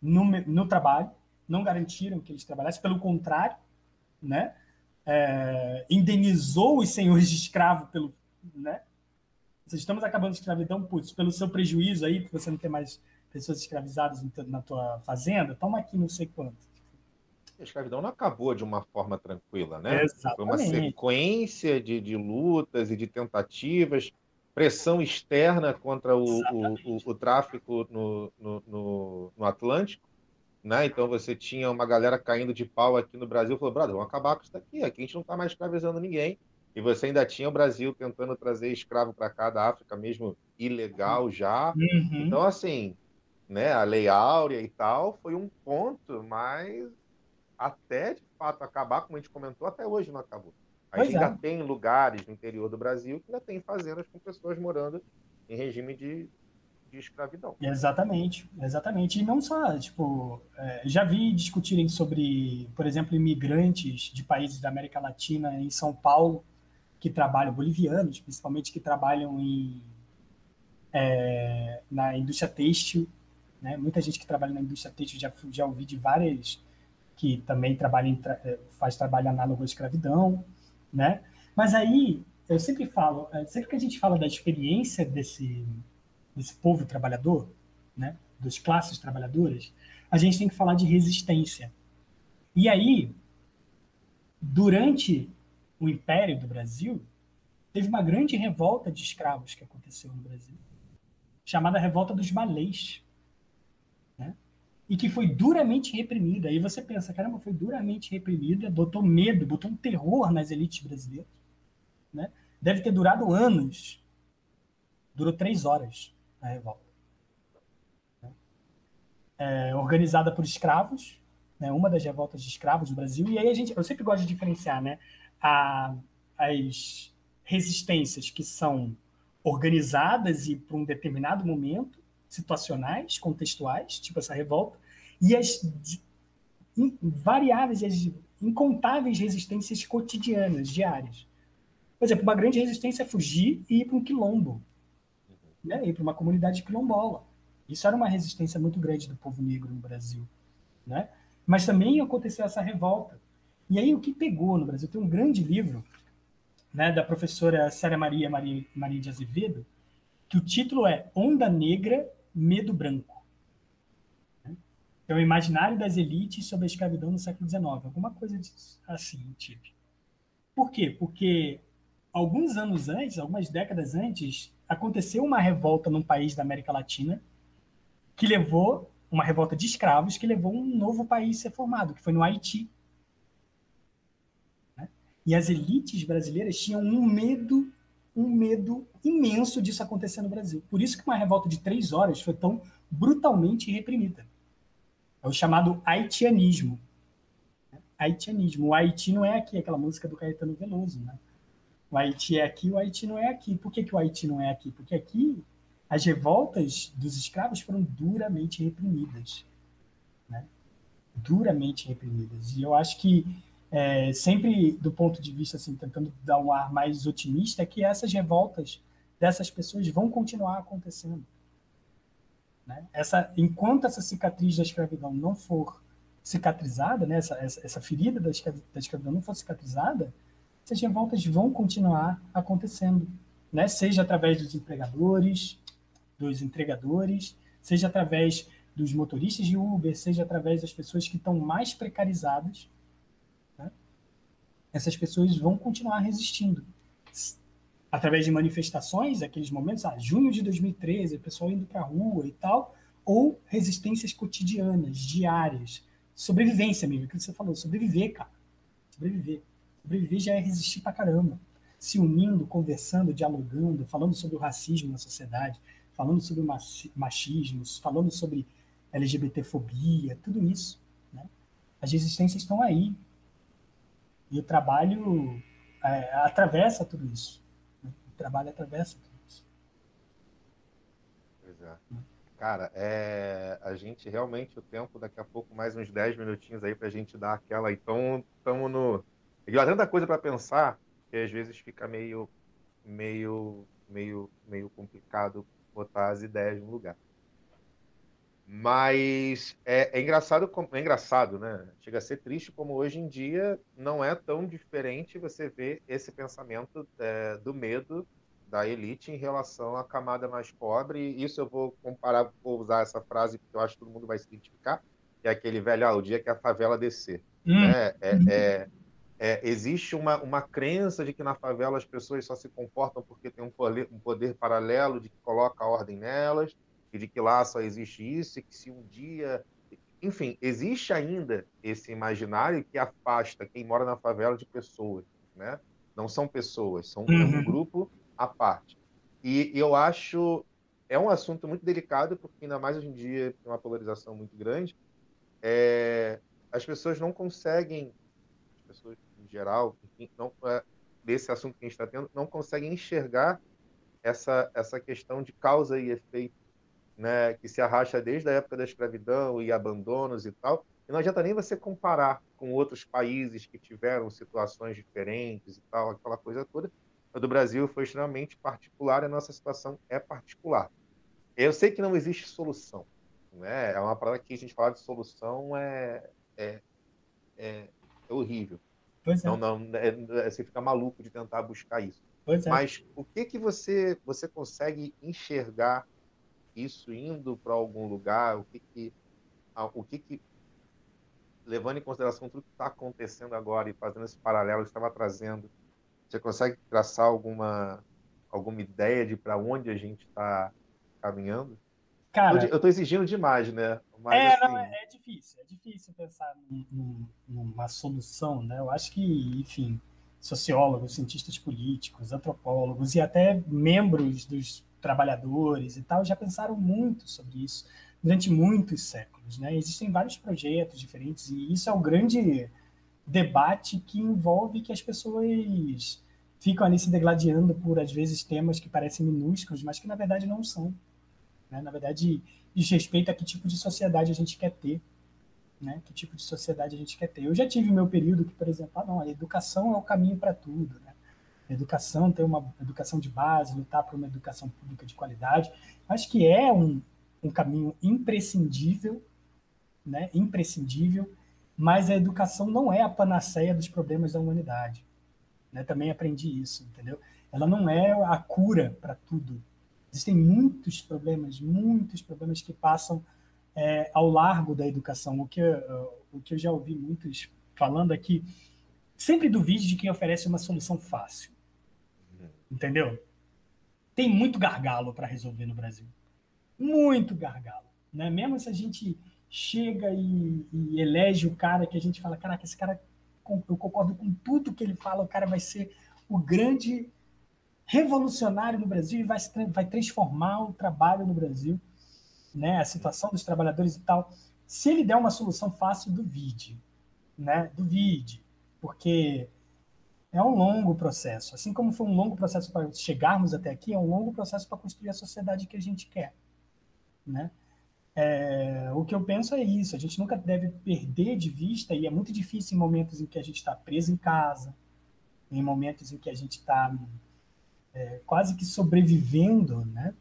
no trabalho, não garantiram que eles trabalhassem, pelo contrário, né? Indenizou os senhores de escravo pelo, né? Estamos acabando a escravidão, putz, pelo seu prejuízo aí, porque você não tem mais pessoas escravizadas na tua fazenda, toma aqui não sei quanto. A escravidão não acabou de uma forma tranquila, né? Foi uma Exatamente. sequência de lutas e de tentativas, pressão externa contra o tráfico no Atlântico, né? Então você tinha uma galera caindo de pau aqui no Brasil, falou, brother, vamos acabar com isso daqui, aqui a gente não está mais escravizando ninguém. E você ainda tinha o Brasil tentando trazer escravo para cá da África, mesmo ilegal já. Uhum. Então, assim, né, a Lei Áurea e tal foi um ponto, mas até de fato acabar, como a gente comentou, até hoje não acabou. A gente Pois ainda é. tem lugares no interior do Brasil que ainda tem fazendas com pessoas morando em regime de escravidão. Exatamente, exatamente. E não só, tipo, já vi discutirem sobre, por exemplo, imigrantes de países da América Latina em São Paulo, que trabalham, bolivianos, principalmente, que trabalham na indústria têxtil, né? Muita gente que trabalha na indústria têxtil, já ouvi de várias que também faz trabalho análogo à escravidão, né? Mas aí, eu sempre falo, sempre que a gente fala da experiência desse povo trabalhador, né, das classes trabalhadoras, a gente tem que falar de resistência. E aí, durante o Império do Brasil, teve uma grande revolta de escravos que aconteceu no Brasil, chamada Revolta dos Malês, né? E que foi duramente reprimida. Aí você pensa, caramba, foi duramente reprimida, botou medo, botou um terror nas elites brasileiras, né? Deve ter durado anos. Durou 3 horas a revolta. Organizada por escravos, né, uma das revoltas de escravos do Brasil. E aí eu sempre gosto de diferenciar, né, as resistências que são organizadas e para um determinado momento, situacionais, contextuais, tipo essa revolta, e as variáveis, as incontáveis resistências cotidianas, diárias. Por exemplo, uma grande resistência é fugir e ir para um quilombo, né, ir para uma comunidade quilombola. Isso era uma resistência muito grande do povo negro no Brasil, né? Mas também aconteceu essa revolta. E aí o que pegou no Brasil? Tem um grande livro, né, da professora Célia Maria de Azevedo, que o título é Onda Negra, Medo Branco. É o imaginário das elites sobre a escravidão no século XIX. Alguma coisa assim, tipo. Por quê? Porque alguns anos antes, algumas décadas antes, aconteceu uma revolta num país da América Latina que levou uma revolta de escravos que levou um novo país a ser formado, que foi no Haiti. Né? E as elites brasileiras tinham um medo imenso disso acontecer no Brasil. Por isso que uma revolta de 3 horas foi tão brutalmente reprimida. É o chamado haitianismo. Haitianismo. O Haiti não é aqui, aquela música do Caetano Veloso, né? O Haiti é aqui, o Haiti não é aqui. Por que o Haiti não é aqui? Porque aqui as revoltas dos escravos foram duramente reprimidas, né? Duramente reprimidas. E eu acho que sempre do ponto de vista, assim, tentando dar um ar mais otimista, é que essas revoltas dessas pessoas vão continuar acontecendo. né? Enquanto essa cicatriz da escravidão não for cicatrizada, né? essa ferida da escravidão não for cicatrizada, essas revoltas vão continuar acontecendo, né? Seja através dos empregadores, dos entregadores, seja através dos motoristas de Uber, seja através das pessoas que estão mais precarizadas, né? Essas pessoas vão continuar resistindo. Através de manifestações, aqueles momentos, junho de 2013, o pessoal indo para a rua e tal, ou resistências cotidianas, diárias, sobrevivência mesmo, que você falou, sobreviver, cara. Sobreviver. Sobreviver já é resistir pra caramba. Se unindo, conversando, dialogando, falando sobre o racismo na sociedade, falando sobre machismos, falando sobre LGBTfobia, tudo isso, né? As resistências estão aí. E o trabalho atravessa tudo isso. Né? O trabalho atravessa tudo isso. Pois é. Cara, a gente realmente, o tempo, daqui a pouco, mais uns 10 minutinhos aí pra gente dar aquela. Então, estamos no. E há tanta coisa para pensar que às vezes fica meio complicado botar as ideias no lugar. Mas é engraçado, é engraçado, né? Chega a ser triste como hoje em dia não é tão diferente você ver esse pensamento do medo da elite em relação à camada mais pobre. E isso eu vou comparar, vou usar essa frase porque eu acho que todo mundo vai se identificar, que é aquele velho, o dia que a favela descer. Né? Existe uma crença de que na favela as pessoas só se comportam porque tem um poder paralelo de que coloca a ordem nelas, e de que lá só existe isso, e que se um dia. Enfim, existe ainda esse imaginário que afasta quem mora na favela de pessoas. Né? Não são pessoas, é um grupo à parte. E eu acho. É um assunto muito delicado, porque ainda mais hoje em dia tem uma polarização muito grande. As pessoas não conseguem, as pessoas em geral, enfim, não, desse assunto que a gente está tendo, não conseguem enxergar essa questão de causa e efeito, né, que se arrasta desde a época da escravidão e abandonos e tal. E não adianta nem você comparar com outros países que tiveram situações diferentes e tal, aquela coisa toda. A do Brasil foi extremamente particular e a nossa situação é particular. Eu sei que não existe solução. Né? É uma parada que a gente fala de solução é, é horrível. Pois é. Não, você fica maluco de tentar buscar isso. Pois é. Mas o que você consegue enxergar isso indo para algum lugar? O que, levando em consideração tudo que está acontecendo agora e fazendo esse paralelo que estava trazendo, você consegue traçar alguma ideia de para onde a gente está caminhando? Cara, Eu tô exigindo demais, né? Mas assim, é difícil pensar numa solução, né? Eu acho que, enfim, sociólogos, cientistas políticos, antropólogos e até membros dos trabalhadores e tal já pensaram muito sobre isso durante muitos séculos, né? Existem vários projetos diferentes e isso é o grande debate que envolve que as pessoas ficam ali se degladiando por, às vezes, temas que parecem minúsculos, mas que, na verdade, não são. Né? Na verdade, diz respeito a que tipo de sociedade a gente quer ter. Né? Que tipo de sociedade a gente quer ter. Eu já tive meu período que, por exemplo, não, a educação é o caminho para tudo. Né? A educação, ter uma educação de base, lutar por uma educação pública de qualidade, acho que é um caminho imprescindível, né? Imprescindível, mas a educação não é a panaceia dos problemas da humanidade. Né? Também aprendi isso, entendeu? Ela não é a cura para tudo. Existem muitos problemas que passam ao largo da educação. O que eu já ouvi muitos falando aqui, sempre duvide de quem oferece uma solução fácil, entendeu? Tem muito gargalo para resolver no Brasil. Muito gargalo. Né? Mesmo se a gente chega e elege o cara que a gente fala, caraca, esse cara, eu concordo com tudo que ele fala, o cara vai ser o grande revolucionário no Brasil e vai transformar o trabalho no Brasil, né? A situação dos trabalhadores e tal. Se ele der uma solução fácil, duvide. Né? Duvide. Porque é um longo processo. Assim como foi um longo processo para chegarmos até aqui, é um longo processo para construir a sociedade que a gente quer. Né? O que eu penso é isso, a gente nunca deve perder de vista, e é muito difícil em momentos em que a gente está preso em casa, em momentos em que a gente está quase que sobrevivendo, né?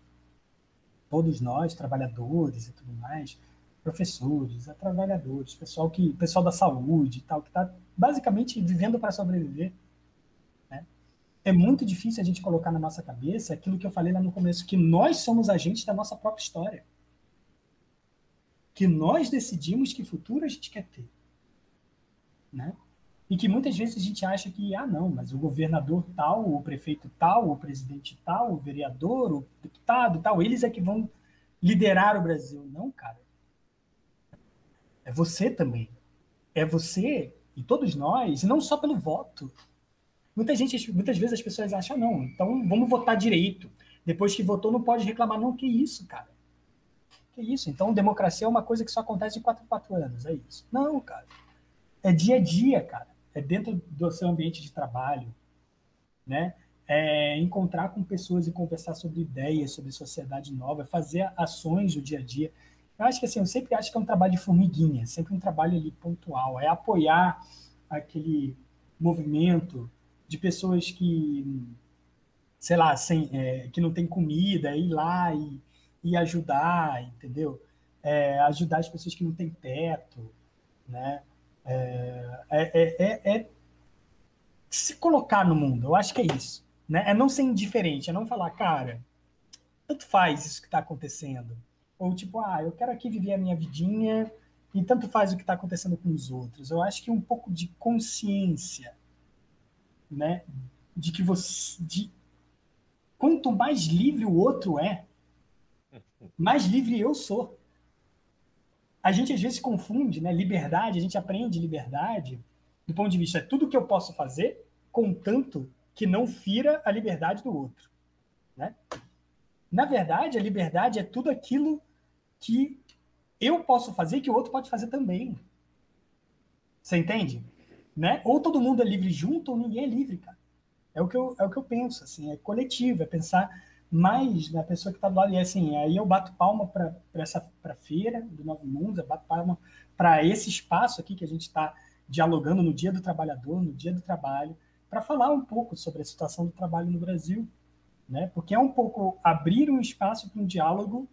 todos nós, trabalhadores e tudo mais, professores, trabalhadores, pessoal da saúde e tal, que está basicamente vivendo para sobreviver, né? É muito difícil a gente colocar na nossa cabeça aquilo que eu falei lá no começo, que nós somos agentes da nossa própria história, que nós decidimos que futuro a gente quer ter, né? E que muitas vezes a gente acha que, não, mas o governador tal, o prefeito tal, o presidente tal, o vereador, o deputado tal, eles é que vão liderar o Brasil. Não, cara. É você também. É você e todos nós, e não só pelo voto. Muitas vezes as pessoas acham, não, então vamos votar direito. Depois que votou, não pode reclamar. Não, que isso, cara. Que isso? Então, democracia é uma coisa que só acontece de 4 em 4 anos. É isso. Não, cara. É dia a dia, cara. É dentro do seu ambiente de trabalho, né? É encontrar com pessoas e conversar sobre ideias, sobre sociedade nova, fazer ações do dia a dia. Eu acho que assim, eu sempre acho que é um trabalho de formiguinha, sempre um trabalho ali pontual, é apoiar aquele movimento de pessoas que, sei lá, que não tem comida, ir lá e ajudar, entendeu? Ajudar as pessoas que não têm teto, né? É se colocar no mundo, eu acho que é isso. Né? É não ser indiferente, é não falar, cara, tanto faz isso que está acontecendo. Ou tipo, eu quero aqui viver a minha vidinha e tanto faz o que está acontecendo com os outros. Eu acho que um pouco de consciência, né? De que quanto mais livre o outro é, mais livre eu sou. A gente às vezes confunde, né? Liberdade, a gente aprende liberdade do ponto de vista de tudo que eu posso fazer, contanto que não fira a liberdade do outro, né? Na verdade, a liberdade é tudo aquilo que eu posso fazer e que o outro pode fazer também. Você entende? Né? Ou todo mundo é livre junto, ou ninguém é livre, cara. É o que eu penso, assim, é coletivo, é pensar mais na pessoa que está do lado. E assim, aí eu bato palma para a feira do Novo Mundo, eu bato palma para esse espaço aqui que a gente está dialogando no Dia do Trabalhador, no Dia do Trabalho, para falar um pouco sobre a situação do trabalho no Brasil, né? Porque é um pouco abrir um espaço para um diálogo,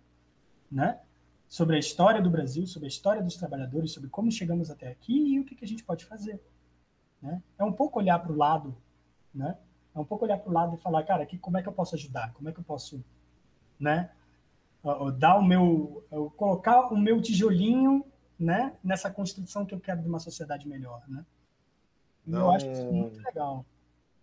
né? Sobre a história do Brasil, sobre a história dos trabalhadores, sobre como chegamos até aqui e o que a gente pode fazer, né? É um pouco olhar para o lado, né? É um pouco olhar para o lado e falar, cara, como é que eu posso ajudar? Como é que eu posso, né? Dar colocar o meu tijolinho, né? Nessa construção que eu quero de uma sociedade melhor, né? E eu acho isso muito Não, legal.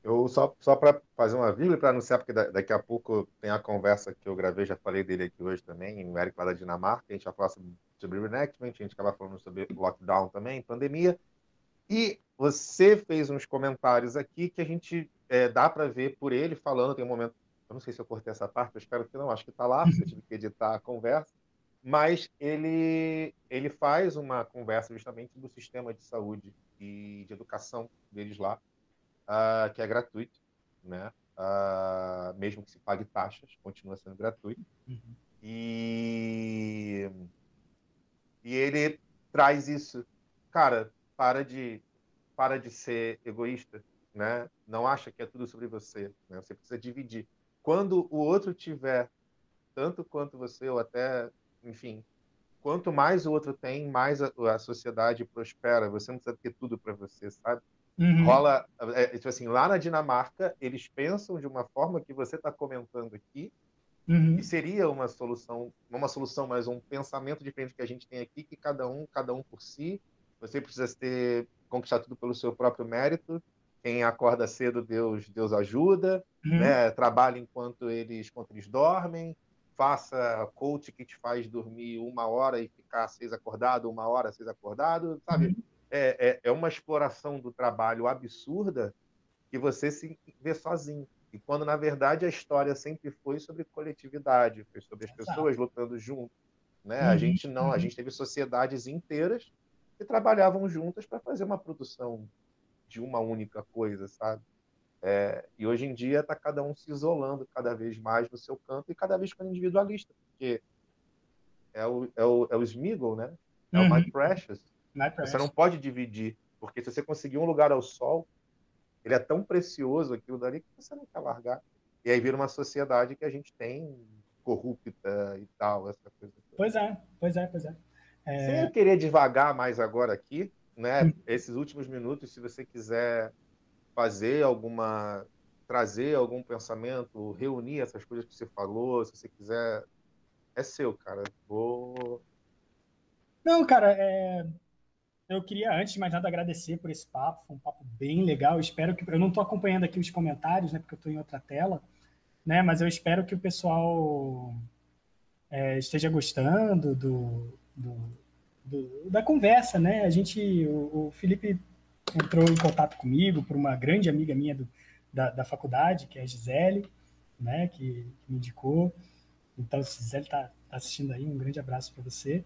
eu só para fazer uma vírgula para anunciar, porque daqui a pouco tem a conversa que eu gravei, já falei dele aqui hoje também, o Eric lá da Dinamarca, a gente vai falar sobre reenactment, a gente acaba falando sobre lockdown também, pandemia, e você fez uns comentários aqui que a gente dá para ver por ele falando, tem um momento, eu não sei se eu cortei essa parte, eu espero que não, acho que está lá, porque eu tive que editar a conversa, mas ele faz uma conversa justamente do sistema de saúde e de educação deles lá, que é gratuito, né? Mesmo que se pague taxas, continua sendo gratuito. Uhum. E, e ele traz isso. Cara, para de ser egoísta, né? Não acha que é tudo sobre você, né? Você precisa dividir. Quando o outro tiver tanto quanto você, ou até, enfim, quanto mais o outro tem, mais a sociedade prospera. Você não precisa ter tudo para você, sabe? Uhum. Rola, tipo assim, lá na Dinamarca, eles pensam de uma forma que você está comentando aqui, e Uhum. seria uma solução, mas um pensamento diferente que a gente tem aqui, que cada um por si, você precisa conquistar tudo pelo seu próprio mérito. Quem acorda cedo, Deus ajuda, Uhum. né? Trabalha enquanto eles dormem, faça coach que te faz dormir 1 hora e ficar 6 acordado, 1 hora 6 acordado, sabe? Uhum. É uma exploração do trabalho absurda que você se vê sozinho. E quando, na verdade, a história sempre foi sobre coletividade, foi sobre as Exato. pessoas lutando junto, né? A Uhum. gente não, a Uhum. gente teve sociedades inteiras que trabalhavam juntas para fazer uma produção de uma única coisa, sabe? E hoje em dia está cada um se isolando cada vez mais no seu canto e cada vez ficando individualista, porque é o Smeagol, né? É o My Uhum. Precious. My Você não precious. pode dividir, porque se você conseguir um lugar ao sol, ele é tão precioso aquilo dali que você não quer largar. E aí vira uma sociedade que a gente tem corrupta e tal, essa coisa toda. Pois é. Sem eu querer devagar mais agora aqui, né? Esses últimos minutos, se você quiser trazer algum pensamento, reunir essas coisas que você falou, se você quiser, é seu, cara. Não, cara, eu queria, antes de mais nada, agradecer por esse papo. Foi um papo bem legal. Espero que... Eu não estou acompanhando aqui os comentários, né? Porque eu estou em outra tela, né? Mas eu espero que o pessoal esteja gostando da conversa, né? O Felipe entrou em contato comigo por uma grande amiga minha da faculdade, que é a Gisele, né? Que me indicou. Então, se Gisele está assistindo aí, um grande abraço para você.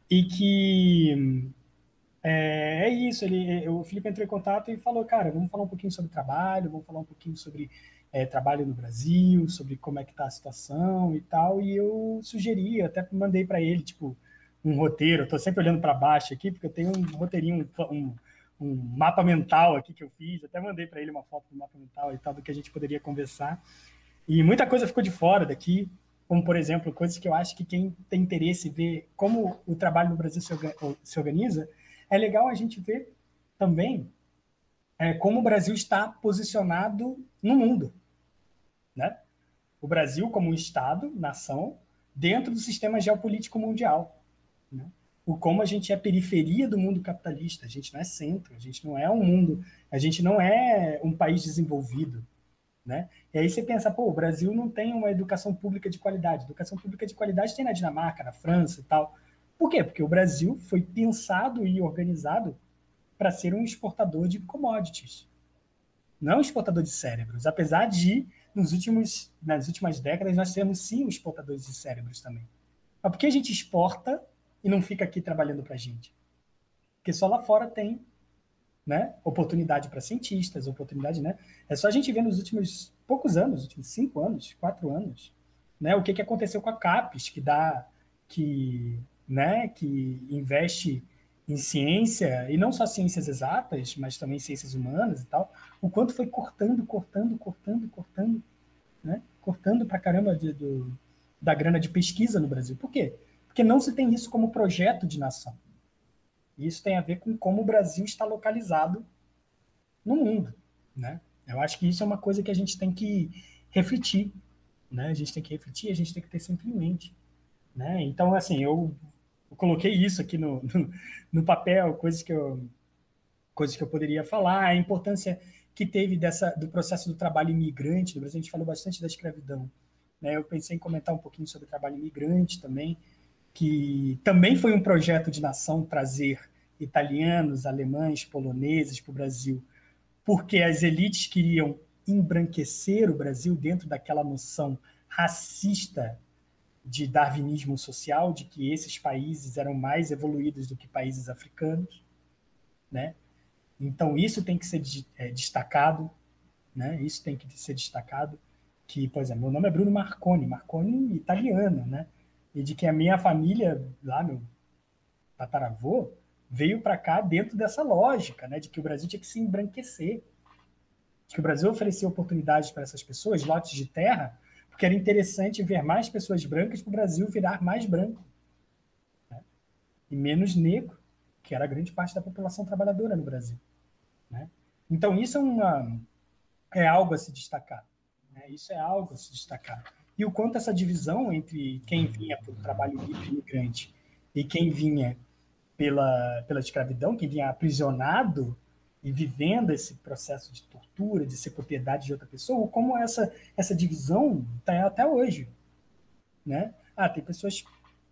E que é isso, o Felipe entrou em contato e falou, cara, vamos falar um pouquinho sobre trabalho, vamos falar um pouquinho sobre trabalho no Brasil, sobre como é que está a situação e tal, e eu sugeri, até mandei para ele, tipo, um roteiro, eu estou sempre olhando para baixo aqui, porque eu tenho um roteirinho, um mapa mental aqui que eu fiz, até mandei para ele uma foto do mapa mental e tal, do que a gente poderia conversar, e muita coisa ficou de fora daqui, como, por exemplo, coisas que eu acho que quem tem interesse em ver como o trabalho no Brasil se organiza, é legal a gente ver também como o Brasil está posicionado no mundo, né? O Brasil como um Estado, nação, dentro do sistema geopolítico mundial, né? O como a gente é periferia do mundo capitalista, a gente não é centro, a gente não é um mundo, a gente não é um país desenvolvido, né? E aí você pensa, pô, o Brasil não tem uma educação pública de qualidade. Educação pública de qualidade tem na Dinamarca, na França e tal. Por quê? Porque o Brasil foi pensado e organizado para ser um exportador de commodities, não um exportador de cérebros. Apesar de, nas últimas décadas, nós temos sim exportadores de cérebros também. Mas por que a gente exporta e não fica aqui trabalhando para a gente? Porque só lá fora tem, né, oportunidade para cientistas, oportunidade, né? É só a gente ver nos últimos poucos anos, últimos 5 anos, 4 anos, né, o que aconteceu com a CAPES, que investe em ciência, e não só ciências exatas, mas também ciências humanas e tal, o quanto foi cortando, né? Cortando pra caramba da grana de pesquisa no Brasil. Por quê? Porque não se tem isso como projeto de nação. E isso tem a ver com como o Brasil está localizado no mundo, né? Eu acho que isso é uma coisa que a gente tem que refletir, né? A gente tem que refletir, a gente tem que ter sempre em mente, né? Então, assim, eu coloquei isso aqui no papel, coisas que eu poderia falar, a importância que teve do processo do trabalho imigrante no Brasil. A gente falou bastante da escravidão, né? Eu pensei em comentar um pouquinho sobre o trabalho imigrante também, que também foi um projeto de nação trazer italianos, alemães, poloneses para o Brasil, porque as elites queriam embranquecer o Brasil dentro daquela noção racista de darwinismo social, de que esses países eram mais evoluídos do que países africanos, né? Então isso tem que ser destacado, né? Isso tem que ser destacado. Que, por exemplo, meu nome é Bruno Marconi, Marconi italiano, né? E de que a minha família, lá meu tataravô, veio para cá dentro dessa lógica, né? De que o Brasil tinha que se embranquecer, de que o Brasil oferecia oportunidades para essas pessoas, lotes de terra, porque era interessante ver mais pessoas brancas para o Brasil virar mais branco, né? E menos negro, que era a grande parte da população trabalhadora no Brasil, né? Então isso é algo a se destacar, né? Isso é algo a se destacar. E o quanto essa divisão entre quem vinha para o trabalho livre imigrante e quem vinha pela escravidão, quem vinha aprisionado e vivendo esse processo de tortura, de ser propriedade de outra pessoa, como essa divisão está até hoje, né? Tem pessoas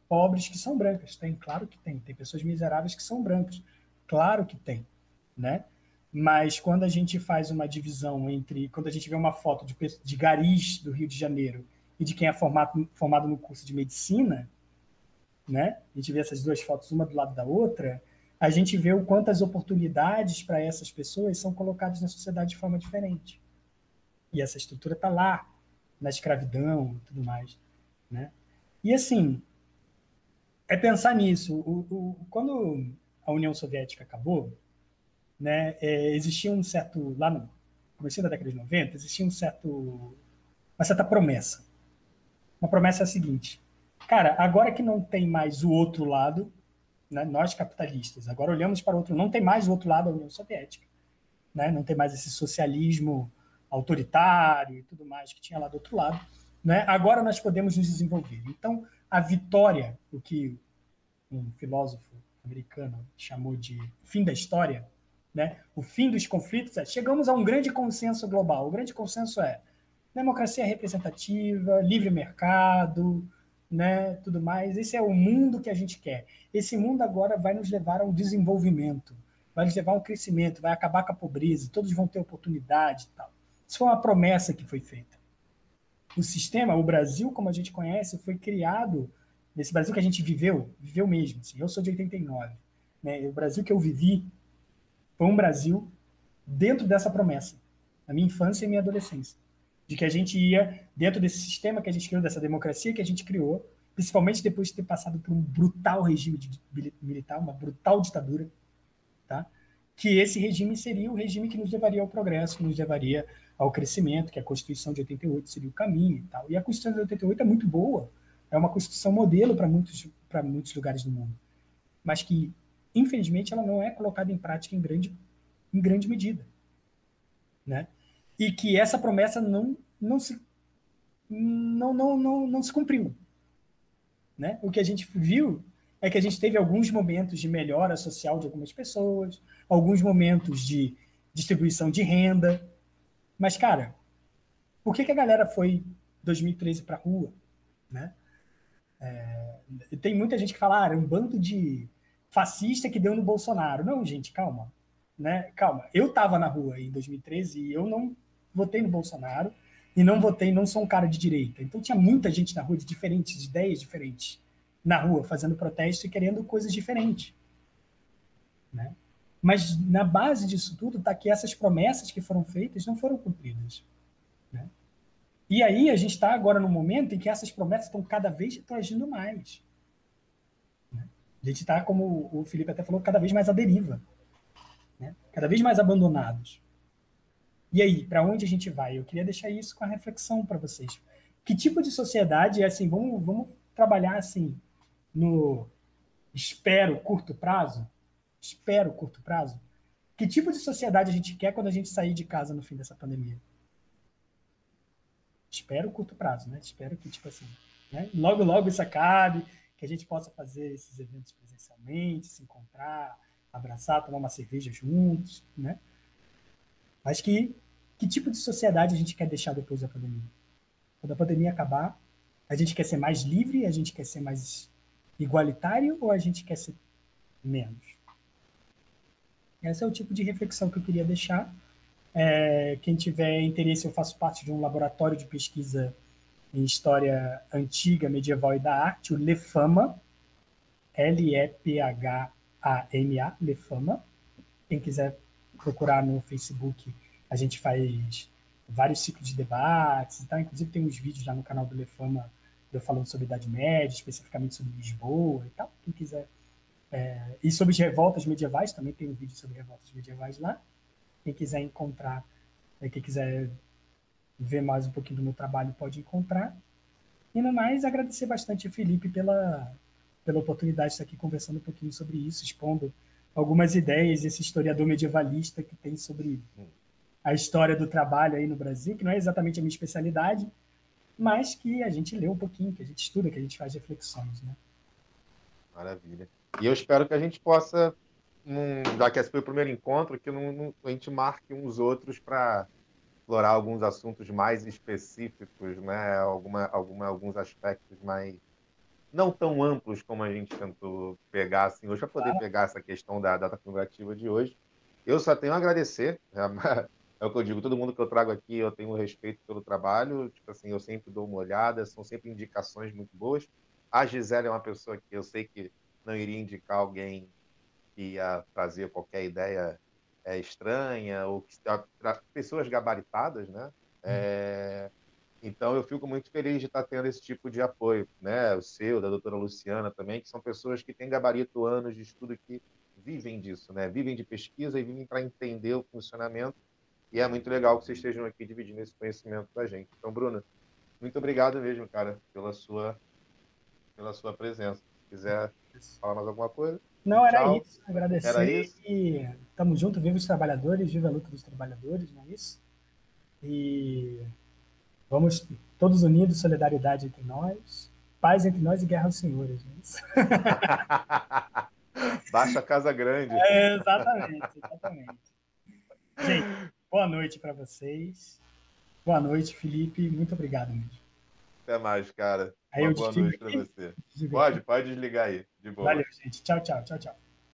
pobres que são brancas, tem, claro que tem. Tem pessoas miseráveis que são brancas, claro que tem, né? Mas quando a gente faz uma divisão quando a gente vê uma foto de garis do Rio de Janeiro e de quem é formado no curso de medicina, né? A gente vê essas duas fotos uma do lado da outra, a gente vê o quanto as oportunidades para essas pessoas são colocadas na sociedade de forma diferente. E essa estrutura está lá, na escravidão e tudo mais, né? E assim, é pensar nisso. Quando a União Soviética acabou, né, existia um certo, lá no começo da década de 90, existia uma certa promessa, Uma promessa é a seguinte: cara, agora que não tem mais o outro lado, né, nós capitalistas, agora olhamos para o outro, não tem mais o outro lado da União Soviética, né, não tem mais esse socialismo autoritário e tudo mais que tinha lá do outro lado, né, agora nós podemos nos desenvolver. Então, a vitória, o que um filósofo americano chamou de fim da história, né, o fim dos conflitos, chegamos a um grande consenso global. O grande consenso é democracia representativa, livre mercado, né, tudo mais. Esse é o mundo que a gente quer. Esse mundo agora vai nos levar ao desenvolvimento, vai nos levar ao crescimento, vai acabar com a pobreza, todos vão ter oportunidade e tal. Isso foi uma promessa que foi feita. O sistema, o Brasil, como a gente conhece, foi criado, nesse Brasil que a gente viveu mesmo. Assim, eu sou de 89. Né, o Brasil que eu vivi foi um Brasil dentro dessa promessa, na minha infância e minha adolescência, de que a gente ia, dentro desse sistema que a gente criou, dessa democracia que a gente criou, principalmente depois de ter passado por um brutal regime militar, uma brutal ditadura, tá? Que esse regime seria o regime que nos levaria ao progresso, que nos levaria ao crescimento, que a Constituição de 88 seria o caminho e tal. E a Constituição de 88 é muito boa, é uma Constituição modelo para muitos lugares do mundo, mas que, infelizmente, ela não é colocada em prática em grande medida, né? E que essa promessa não se cumpriu, né? O que a gente viu é que a gente teve alguns momentos de melhora social de algumas pessoas, alguns momentos de distribuição de renda, mas, cara, por que a galera foi em 2013 para a rua, né? Tem muita gente que fala, é um bando de fascista que deu no Bolsonaro. Não, gente, calma, né? Calma. Eu estava na rua em 2013 e eu não votei no Bolsonaro e não sou um cara de direita. Então tinha muita gente na rua de diferentes ideias diferentes na rua fazendo protesto e querendo coisas diferentes, né? Mas na base disso tudo está que essas promessas que foram feitas não foram cumpridas, né? E aí a gente está agora no momento em que essas promessas estão cada vez agindo mais. A gente está, como o Felipe até falou, cada vez mais à deriva, né? Cada vez mais abandonados. E aí, para onde a gente vai? Eu queria deixar isso com a reflexão para vocês. Que tipo de sociedade é assim? Vamos trabalhar assim no espero curto prazo? Espero curto prazo? Que tipo de sociedade a gente quer quando a gente sair de casa no fim dessa pandemia? Espero curto prazo, né? Espero que, tipo assim, né? Logo isso acabe, que a gente possa fazer esses eventos presencialmente, se encontrar, abraçar, tomar uma cerveja juntos, né? Mas que tipo de sociedade a gente quer deixar depois da pandemia? Quando a pandemia acabar, a gente quer ser mais livre, a gente quer ser mais igualitário ou a gente quer ser menos? Esse é o tipo de reflexão que eu queria deixar. Quem tiver interesse, eu faço parte de um laboratório de pesquisa em história antiga, medieval e da arte, o Lefama, Lephama, Lefama. Quem quiser procurar no Facebook, a gente faz vários ciclos de debates, tá? Inclusive tem uns vídeos lá no canal do Lefama eu falando sobre a Idade Média, especificamente sobre Lisboa e tal. Quem quiser. E sobre as revoltas medievais, também tem um vídeo sobre revoltas medievais lá. Quem quiser encontrar, quem quiser ver mais um pouquinho do meu trabalho, pode encontrar. E no mais, agradecer bastante a Felipe pela oportunidade de estar aqui conversando um pouquinho sobre isso, expondo algumas ideias desse historiador medievalista que tem sobre a história do trabalho aí no Brasil, que não é exatamente a minha especialidade, mas que a gente lê um pouquinho, que a gente estuda, que a gente faz reflexões, né? Maravilha. E eu espero que a gente possa, já que esse foi o primeiro encontro, que a gente marque uns outros para explorar alguns assuntos mais específicos, né? Alguns aspectos mais não tão amplos como a gente tentou pegar assim hoje, para poder pegar essa questão da data comemorativa de hoje. Eu só tenho a agradecer, é o que eu digo, todo mundo que eu trago aqui, eu tenho respeito pelo trabalho, tipo assim, eu sempre dou uma olhada, são sempre indicações muito boas. A Gisele é uma pessoa que eu sei que não iria indicar alguém que ia trazer qualquer ideia estranha, ou que, pessoas gabaritadas, né? Então, eu fico muito feliz de estar tendo esse tipo de apoio, né? O seu, da doutora Luciana também, que são pessoas que têm gabarito anos de estudo que vivem disso, né? Vivem de pesquisa e vivem para entender o funcionamento. E é muito legal que vocês estejam aqui dividindo esse conhecimento com a gente. Então, Bruna, Muito obrigado mesmo, cara, pela sua presença. Se quiser falar mais alguma coisa, Não, era tchau. isso. Era Agradecer isso? e tamo junto, viva os trabalhadores, viva a luta dos trabalhadores, não é isso? E vamos todos unidos, solidariedade entre nós, paz entre nós e guerra aos senhores, não é isso? Baixa a Casa Grande. Exatamente, exatamente. Gente, boa noite para vocês. Boa noite, Felipe. Muito obrigado mesmo. Até mais, cara. Aí Uma eu boa desligo noite para aqui? você. Desligo aqui. Pode desligar aí, de Valeu, boa. gente. Tchau, tchau, tchau, tchau.